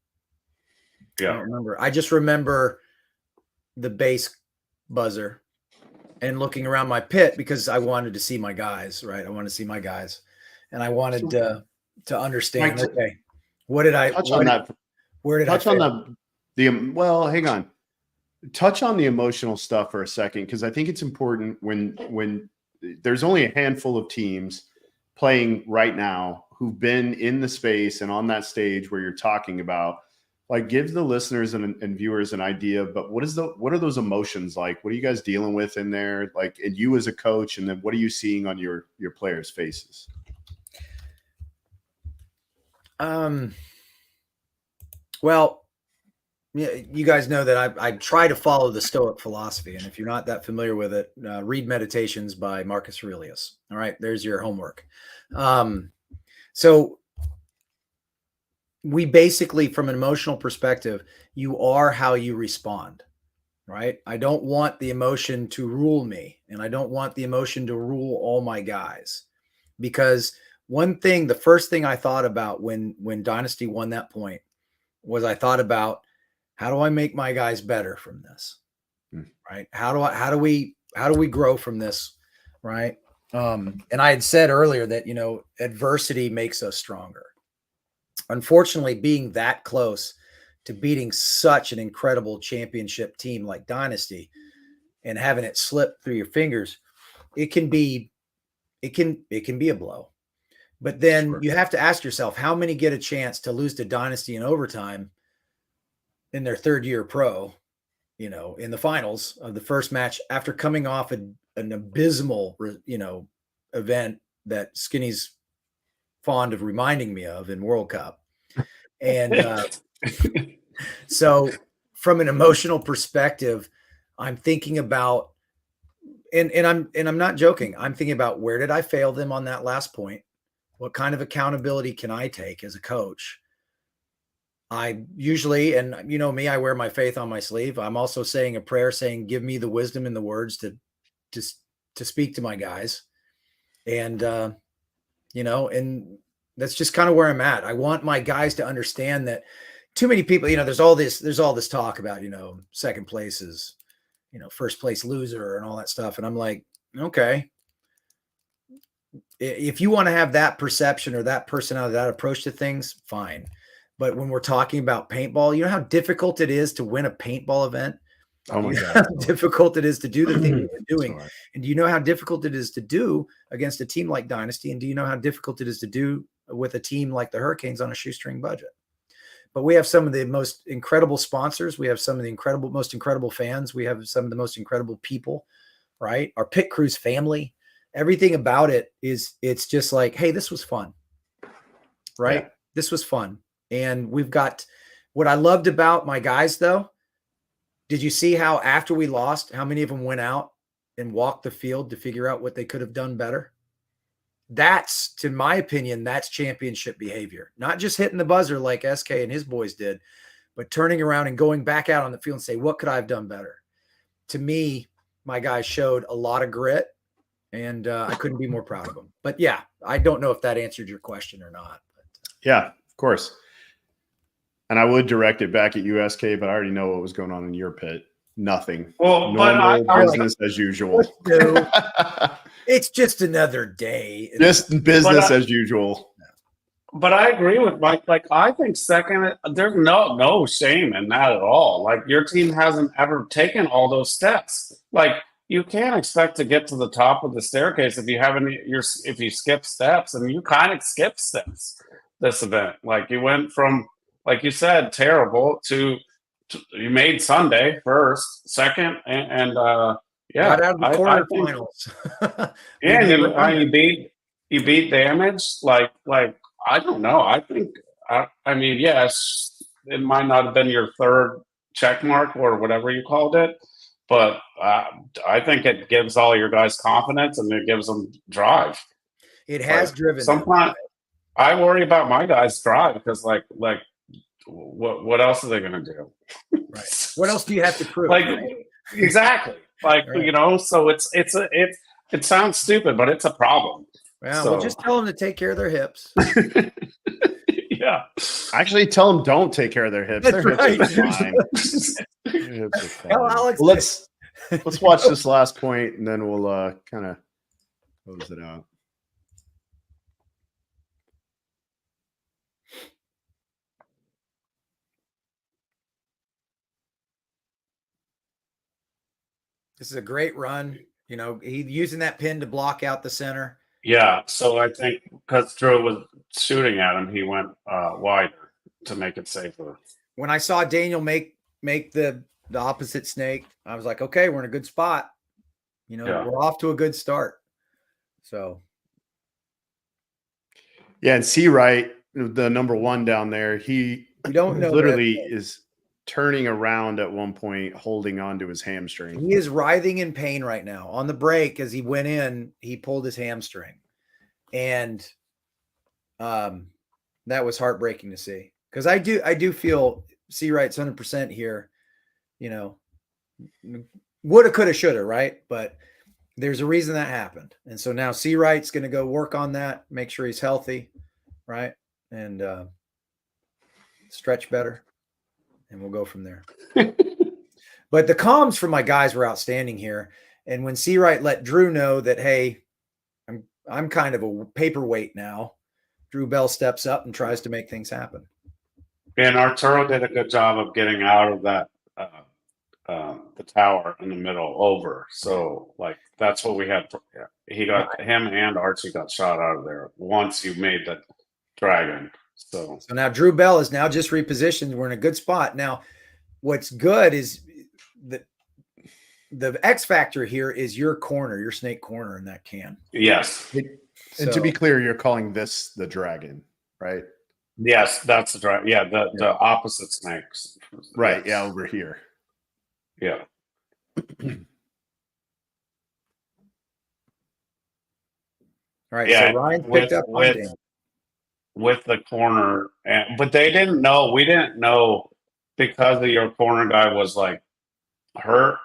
Yeah. I don't remember. I just remember the base buzzer and looking around my pit because I wanted to see my guys, right? I wanted to see my guys, and I wanted to understand. Okay, what did I touch on that? Where did touch I on well, hang on. Touch on the emotional stuff for a second, because I think it's important when there's only a handful of teams playing right now who've been in the space and on that stage where you're talking about, like, give the listeners and viewers an idea, but what are those emotions like? What are you guys dealing with in there? Like, and you as a coach, and then what are you seeing on your players' faces? Well, yeah, you guys know that I try to follow the Stoic philosophy. And if you're not that familiar with it, read Meditations by Marcus Aurelius. All right, there's your homework. So we basically, from an emotional perspective, you are how you respond, right? I don't want the emotion to rule me, and I don't want the emotion to rule all my guys. Because the first thing I thought about when Dynasty won that point was I thought about, how do I make my guys better from this? Right? How do we grow from this? Right? And I had said earlier that, adversity makes us stronger. Unfortunately, being that close to beating such an incredible championship team like Dynasty and having it slip through your fingers, it can be a blow. But then you have to ask yourself, how many get a chance to lose to Dynasty in overtime in their third year pro, in the finals of the first match after coming off an abysmal, event that Skinny's fond of reminding me of in World Cup. And so from an emotional perspective, I'm thinking about, and I'm not joking. I'm thinking about, where did I fail them on that last point? What kind of accountability can I take as a coach? I usually, and me, I wear my faith on my sleeve. I'm also saying a prayer saying, give me the wisdom and the words to speak to my guys. And, and that's just kind of where I'm at. I want my guys to understand that too many people, there's all this talk about, second place is, first place loser and all that stuff. And I'm like, okay, if you want to have that perception or that personality, that approach to things, fine. But when we're talking about paintball, you know how difficult it is to win a paintball event? Oh my God. How difficult it is to do the thing that we're doing. Sorry. And do you know how difficult it is to do against a team like Dynasty? And do you know how difficult it is to do with a team like the Hurricanes on a shoestring budget? But we have some of the most incredible sponsors. We have some of the most incredible fans. We have some of the most incredible people, right? Our pit crew's family, everything about it it's just like, hey, this was fun, right? Yeah. This was fun. And we've got, what I loved about my guys though, did you see how after we lost, how many of them went out and walked the field to figure out what they could have done better? That's, to my opinion, that's championship behavior. Not just hitting the buzzer like SK and his boys did, but turning around and going back out on the field and say, what could I have done better? To me, my guys showed a lot of grit, and I couldn't be more proud of them. But yeah, I don't know if that answered your question or not. But, yeah, of course. And I would direct it back at USK, but I already know what was going on in your pit. Nothing. Well, normal business as usual. It's just another day. Just business as usual. But I agree with Mike. Like, I think second, there's no shame in that at all. Like, your team hasn't ever taken all those steps. Like, you can't expect to get to the top of the staircase if you skip steps, and you kind of skip steps this event. Like, you went from, like you said, terrible to you made Sunday first, second, and yeah, got out of the quarterfinals. Yeah, you beat Damage. Like I don't know. I think I mean, yes, it might not have been your third check mark or whatever you called it, but I think it gives all your guys confidence and it gives them drive. It has driven. Sometimes I worry about my guys' drive because like what else are they going to do? Right. What else do you have to prove? Like, right? Exactly. Like, right. So it sounds stupid, but it's a problem. Well, we'll just tell them to take care of their hips. Yeah. Actually, tell them don't take care of their hips. That's their right. hips are fine. Their hips are fine. Well, let's watch this last point, and then we'll kind of close it out. This is a great run. He using that pin to block out the center. Yeah, so I think because Drew was shooting at him, he went wider to make it safer. When I saw Daniel make the opposite snake, I was like, okay, we're in a good spot. You know, Yeah. we're off to a good start. So Yeah, and C Wright, the number one down there, he you don't know literally is turning around at one point, holding on to his hamstring. he is writhing in pain right now. On the break, as he went in, he pulled his hamstring. And that was heartbreaking to see. Because I do feel C Wright's 100% here, you know, woulda, coulda, shoulda, right? But there's a reason that happened. And so now C Wright's going to go work on that, make sure he's healthy, right? And stretch better. And we'll go from there. But the comms from my guys were outstanding here. And when C Wright let Drew know that, hey, I'm kind of a paperweight now, Drew Bell steps up and tries to make things happen. And Arturo did a good job of getting out of that the tower in the middle over. So like that's what we had. He got him and Archie got shot out of there once you made the dragon. So now Drew Bell is now just repositioned. We're in a good spot. Now, what's good is that the X factor here is your corner, your snake corner in that can. Yes. And to be clear, you're calling this the dragon, right? Yes, that's the dragon. Yeah, the opposite snakes. Right. Yes. Yeah, over here. Yeah. All right. Yeah, so Ryan picked up with the corner, but they didn't know. We didn't know because of your corner guy was like hurt.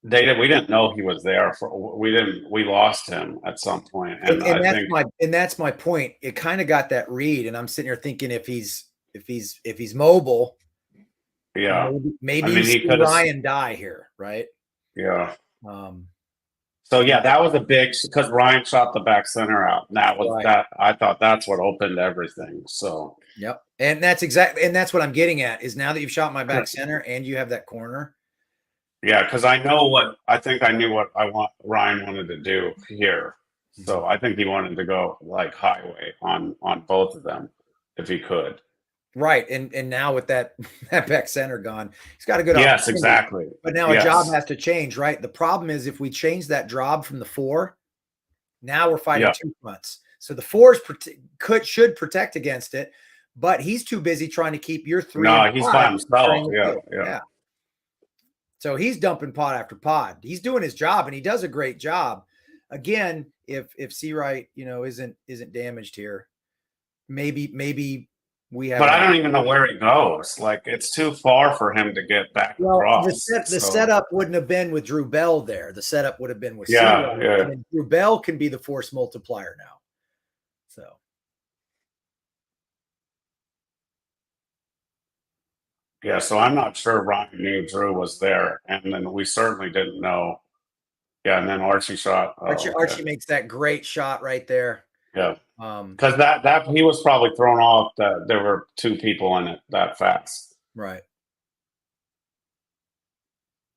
We didn't know he was there. We lost him at some point, and that's my point. It kind of got that read, and I'm sitting here thinking if he's mobile, yeah, maybe you see Ryan die here, right? Yeah. So yeah, that was a big because Ryan shot the back center out. And that was that. I thought that's what opened everything. So yep, and that's what I'm getting at is now that you've shot my back center and you have that corner. Yeah, because I knew what Ryan wanted to do here. So I think he wanted to go like highway on both of them if he could. Right. And now with that back center gone, he's got a good Yes, exactly. But now a job has to change, right? The problem is if we change that job from the 4, now we're fighting 2 fronts. So the 4 should protect against it, but he's too busy trying to keep your 3. No, he's by himself. Yeah. So he's dumping pod after pod. He's doing his job and he does a great job. Again, if C Wright, isn't damaged here, maybe we have. But I don't even know where he goes. Like it's too far for him to get back across. The setup wouldn't have been with Drew Bell there. The setup would have been with C Wright. And Drew Bell can be the force multiplier now. So. Yeah, so I'm not sure Ryan knew Drew was there, and then we certainly didn't know. Yeah, and then Archie shot. Archie makes that great shot right there. Yeah, because that he was probably thrown off that there were 2 people in it that fast. Right.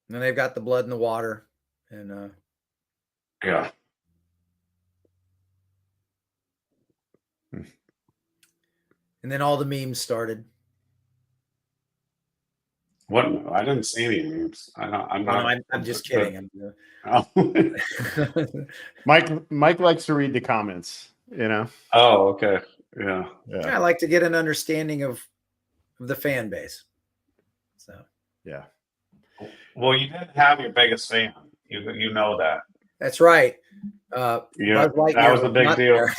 And then they've got the blood in the water, and yeah. And then all the memes started. What? I didn't see any memes. I'm just kidding. Mike likes to read the comments, Oh, okay. Yeah. I like to get an understanding of the fan base. So yeah. Well, you didn't have your biggest fan. You know that. That's right. That was a big deal.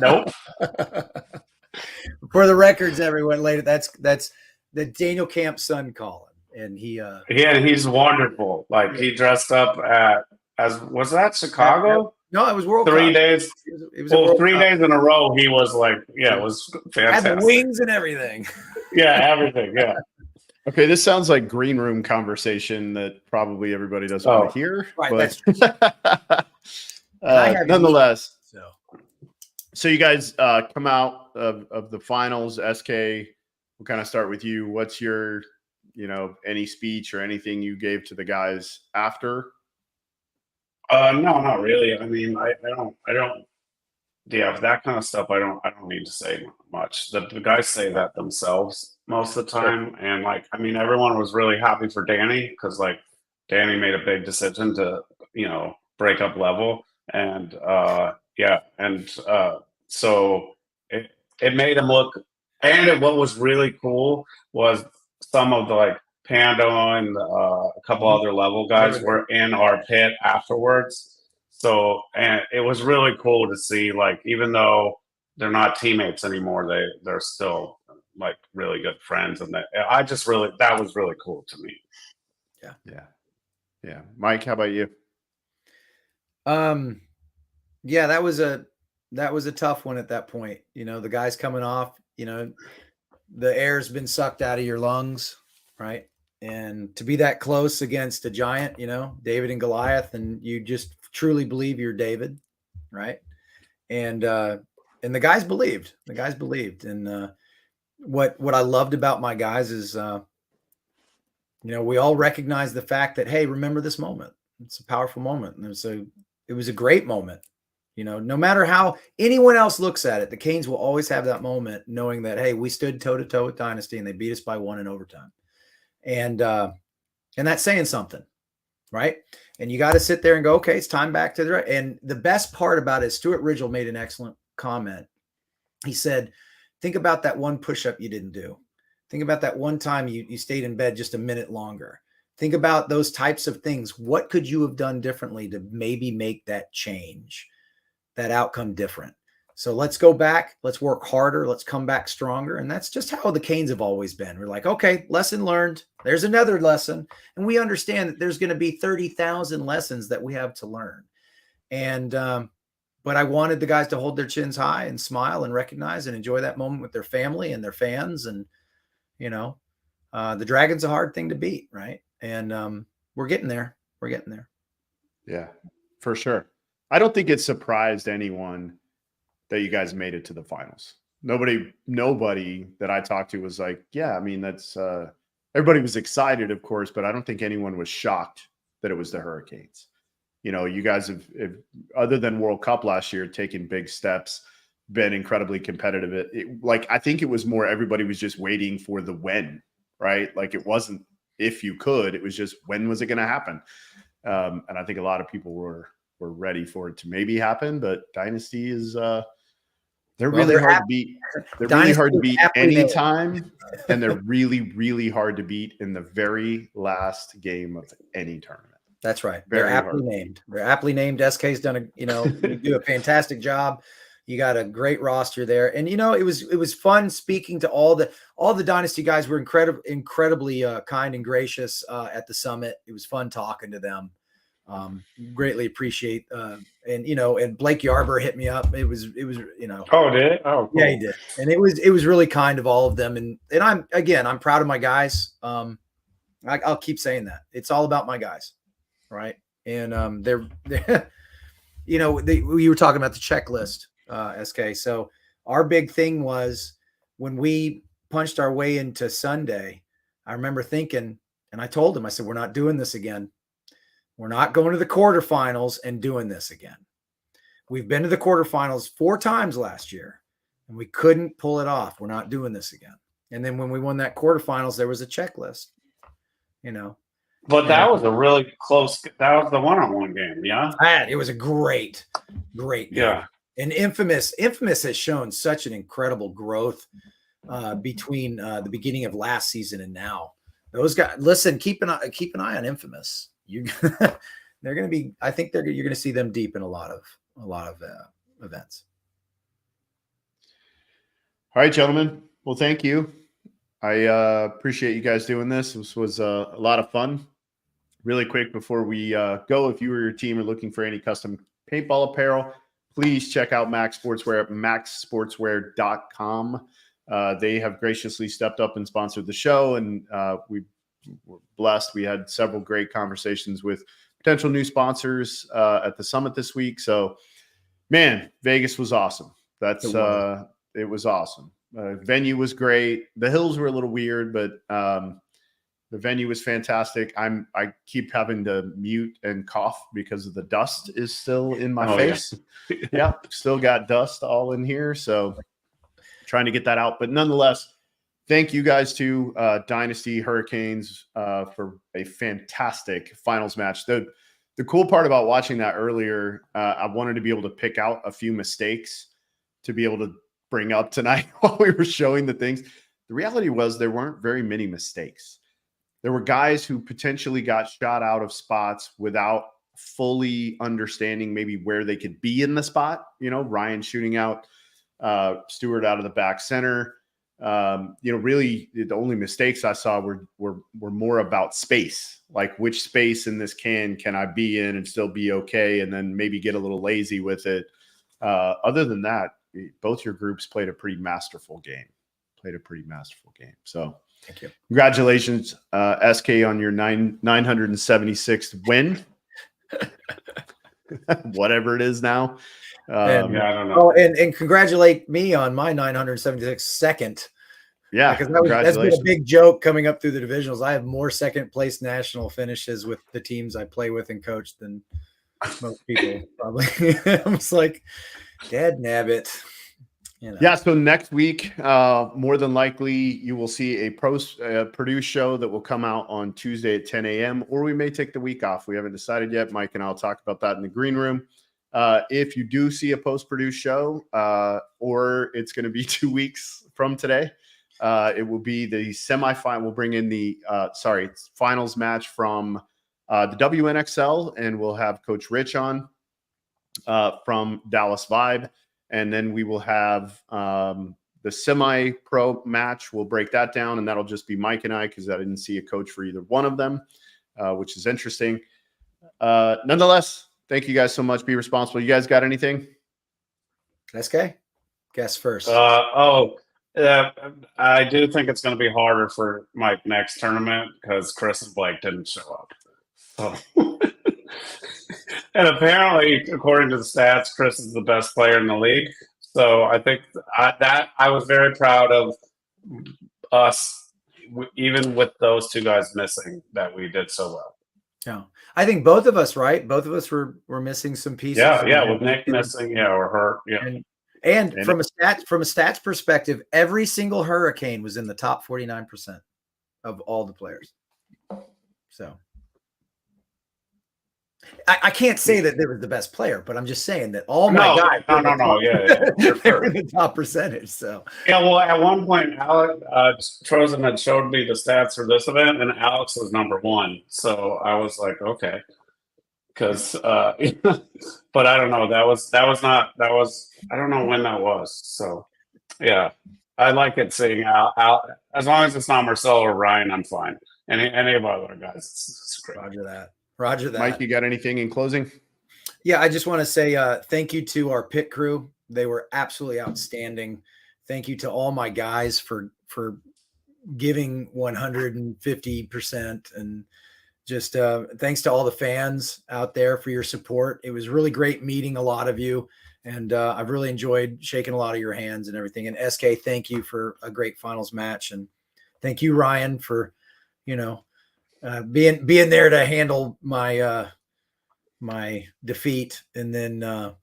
Nope. For the records, everyone later. That's the Daniel Camp's son, Colin, and he's wonderful. Like he dressed up was that Chicago? No, it was World 3 Cup. days. It was 3 days in a row. He was like, it was fantastic. Had the wings and everything. Yeah, everything. Yeah. Okay, this sounds like green room conversation that probably everybody doesn't want to hear. Right. But nonetheless, so you guys come out of the finals. SK, we'll kind of start with you. What's your, any speech or anything you gave to the guys after? No, not really. I mean, I don't yeah, that kind of stuff, I don't need to say much. The guys say that themselves most of the time, and like, I mean, everyone was really happy for Danny because like Danny made a big decision to break up Level, and yeah, and so it made him look. And what was really cool was some of the like Pando and a couple other Level guys were in our pit afterwards. So, and it was really cool to see, like, even though they're not teammates anymore, they're still like really good friends, and that was really cool to me. Yeah. Mike, how about you? Yeah, that was a tough one at that point. The guys coming off, the air's been sucked out of your lungs, right? And to be that close against a giant, David and Goliath, and you just truly believe you're David, right? And the guys believed. And what I loved about my guys is, we all recognize the fact that, hey, remember this moment. It's a powerful moment, and it was a great moment. No matter how anyone else looks at it, the Canes will always have that moment knowing that, hey, we stood toe to toe with Dynasty and they beat us by 1 in overtime. And that's saying something, right? And you got to sit there and go, okay, it's time back to the. And the best part about it, Stuart Ridgel made an excellent comment. He said, think about that one push-up you didn't do. Think about that one time you stayed in bed just a minute longer. Think about those types of things. What could you have done differently to maybe make that change, that outcome different? So let's go back. Let's work harder. Let's come back stronger. And that's just how the Canes have always been. We're like, okay, lesson learned. There's another lesson. And we understand that there's going to be 30,000 lessons that we have to learn. And, but I wanted the guys to hold their chins high and smile and recognize and enjoy that moment with their family and their fans. And, the Dragon's a hard thing to beat, right? And we're getting there. Yeah, for sure. I don't think it surprised anyone that you guys made it to the finals. Nobody that I talked to was like, yeah, I mean, that's everybody was excited, of course, but I don't think anyone was shocked that it was the Hurricanes. You guys have other than World Cup last year, taken big steps, been incredibly competitive. I think it was more everybody was just waiting for the when, right? Like it wasn't if you could, it was just when was it going to happen? And I think a lot of people were ready for it to maybe happen, but Dynasty is they're really hard to beat. They're really hard to beat anytime, and they're really, really hard to beat in the very last game of any tournament. That's right. They're aptly named. They're aptly named. SK's done you do a fantastic job. You got a great roster there, and it was fun speaking to all the Dynasty guys. Were incredibly kind and gracious at the summit. It was fun talking to them. Greatly appreciate and Blake Yarber hit me up. It was Oh, did it? Oh, cool. Yeah, he did, and it was really kind of all of them. And I'm proud of my guys. I'll keep saying that it's all about my guys, right? And they're you were talking about the checklist, SK. So our big thing was when we punched our way into Sunday. I remember thinking, and I told him, I said, we're not doing this again. We're not going to the quarterfinals and doing this again. We've been to the quarterfinals 4 times last year, and we couldn't pull it off. We're not doing this again. And then when we won that quarterfinals, there was a checklist, But that was a really close. That was the one-on-one game, yeah. It was a great game. Yeah. And Infamous has shown such an incredible growth between the beginning of last season and now. Those guys, listen, keep an eye on Infamous. They're going to be. I think you're going to see them deep in a lot of events. All right, gentlemen. Well, thank you. I appreciate you guys doing this. This was a lot of fun. Really quick before we go, if you or your team are looking for any custom paintball apparel, please check out Max Sportswear at maxsportswear.com. They have graciously stepped up and sponsored the show, and we're blessed. We had several great conversations with potential new sponsors at the summit this week. So, man, Vegas was awesome. It was awesome. Venue was great. The hills were a little weird, but The venue was fantastic. I keep having to mute and cough because of the dust is still in my face. Yeah, still got dust all in here. So trying to get that out. But nonetheless, thank you guys to Dynasty Hurricanes for a fantastic finals match. The cool part about watching that earlier, I wanted to be able to pick out a few mistakes to be able to bring up tonight while we were showing the things. The reality was there weren't very many mistakes. There were guys who potentially got shot out of spots without fully understanding maybe where they could be in the spot. You know, Ryan shooting out Stewart out of the back center. Really the only mistakes I saw were more about space, like which space in this can I be in and still be okay, and then maybe get a little lazy with it. Other than that, both your groups played a pretty masterful game. So thank you. Congratulations, SK, on your 976th win. Whatever it is now. I don't know. Oh, and congratulate me on my 976 second. Yeah, because that's been a big joke coming up through the divisionals. I have more second place national finishes with the teams I play with and coach than most people probably. I'm just like, dad nabbit. You know. Yeah, so next week, more than likely, you will see a post-produced show that will come out on Tuesday at 10 a.m., or we may take the week off. We haven't decided yet. Mike and I will talk about that in the green room. If you do see a post-produced show, or it's going to be 2 weeks from today, it will be the semifinal. We'll bring in the finals match from the WNXL, and we'll have Coach Rich on from Dallas Vibe. And then we will have the semi-pro match. We'll break that down, and that'll just be Mike and I, because I didn't see a coach for either one of them, which is interesting. Nonetheless, thank you guys so much. Be responsible. You guys got anything? SK? Guess first. I do think it's going to be harder for Mike next tournament because Chris and Blake didn't show up. So. And apparently, according to the stats, Chris is the best player in the league. So I think that I was very proud of us, even with those two guys missing, that we did so well. Yeah, I think both of us, right? Both of us were missing some pieces. Yeah, with Nick missing, or hurt, yeah. And from a stats perspective, every single Hurricane was in the top 49% of all the players. So. I can't say that they were the best player, but I'm just saying that all my guys. They're in the top percentage. So well, at one point, Alex Trozen had showed me the stats for this event, and Alex was number one. So I was like, okay, because, but I don't know. That was I don't know when that was. So yeah, I like it seeing Al. As long as it's not Marcelo or Ryan, I'm fine. Any of our other guys, it's great. Roger that. Mike, you got anything in closing? Yeah, I just want to say thank you to our pit crew. They were absolutely outstanding. Thank you to all my guys for giving 150%. And just thanks to all the fans out there for your support. It was really great meeting a lot of you. And I've really enjoyed shaking a lot of your hands and everything. And SK, thank you for a great finals match. And thank you, Ryan, for, being there to handle my my defeat. And then I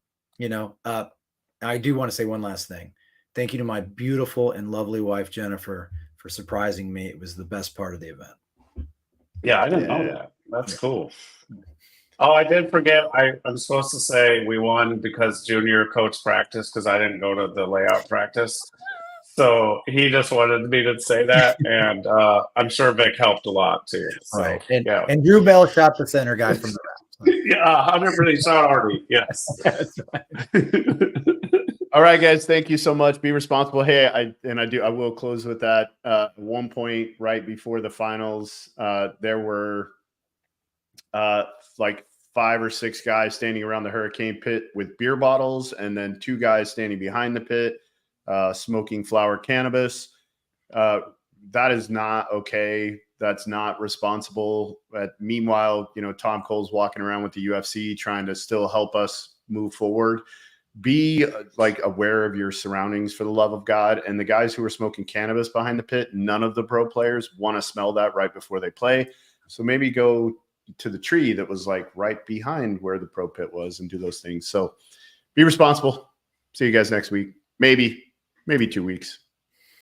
do want to say one last thing. Thank you to my beautiful and lovely wife Jennifer for surprising me. It was the best part of the event. Yeah, I didn't know that. That's cool. Oh, I did forget. I'm supposed to say we won because Junior coached practice, because I didn't go to the layout practice. So he just wanted me to say that, and I'm sure Vic helped a lot too. So, right. And Drew Bell shot the center guy from the back. Yeah, 100% shot Artie. Yes. That's right. All right, guys. Thank you so much. Be responsible. Hey, I will close with that. At one point, right before the finals, there were like 5 or 6 guys standing around the Hurricane pit with beer bottles, and then 2 guys standing behind the pit, smoking flower cannabis. That is not okay. That's not responsible. Meanwhile, Tom Cole's walking around with the UFC trying to still help us move forward. be like aware of your surroundings for the love of God. And the guys who are smoking cannabis behind the pit, none of the pro players want to smell that right before they play. So maybe go to the tree that was like right behind where the pro pit was and do those things. So be responsible. See you guys next week. Maybe 2 weeks.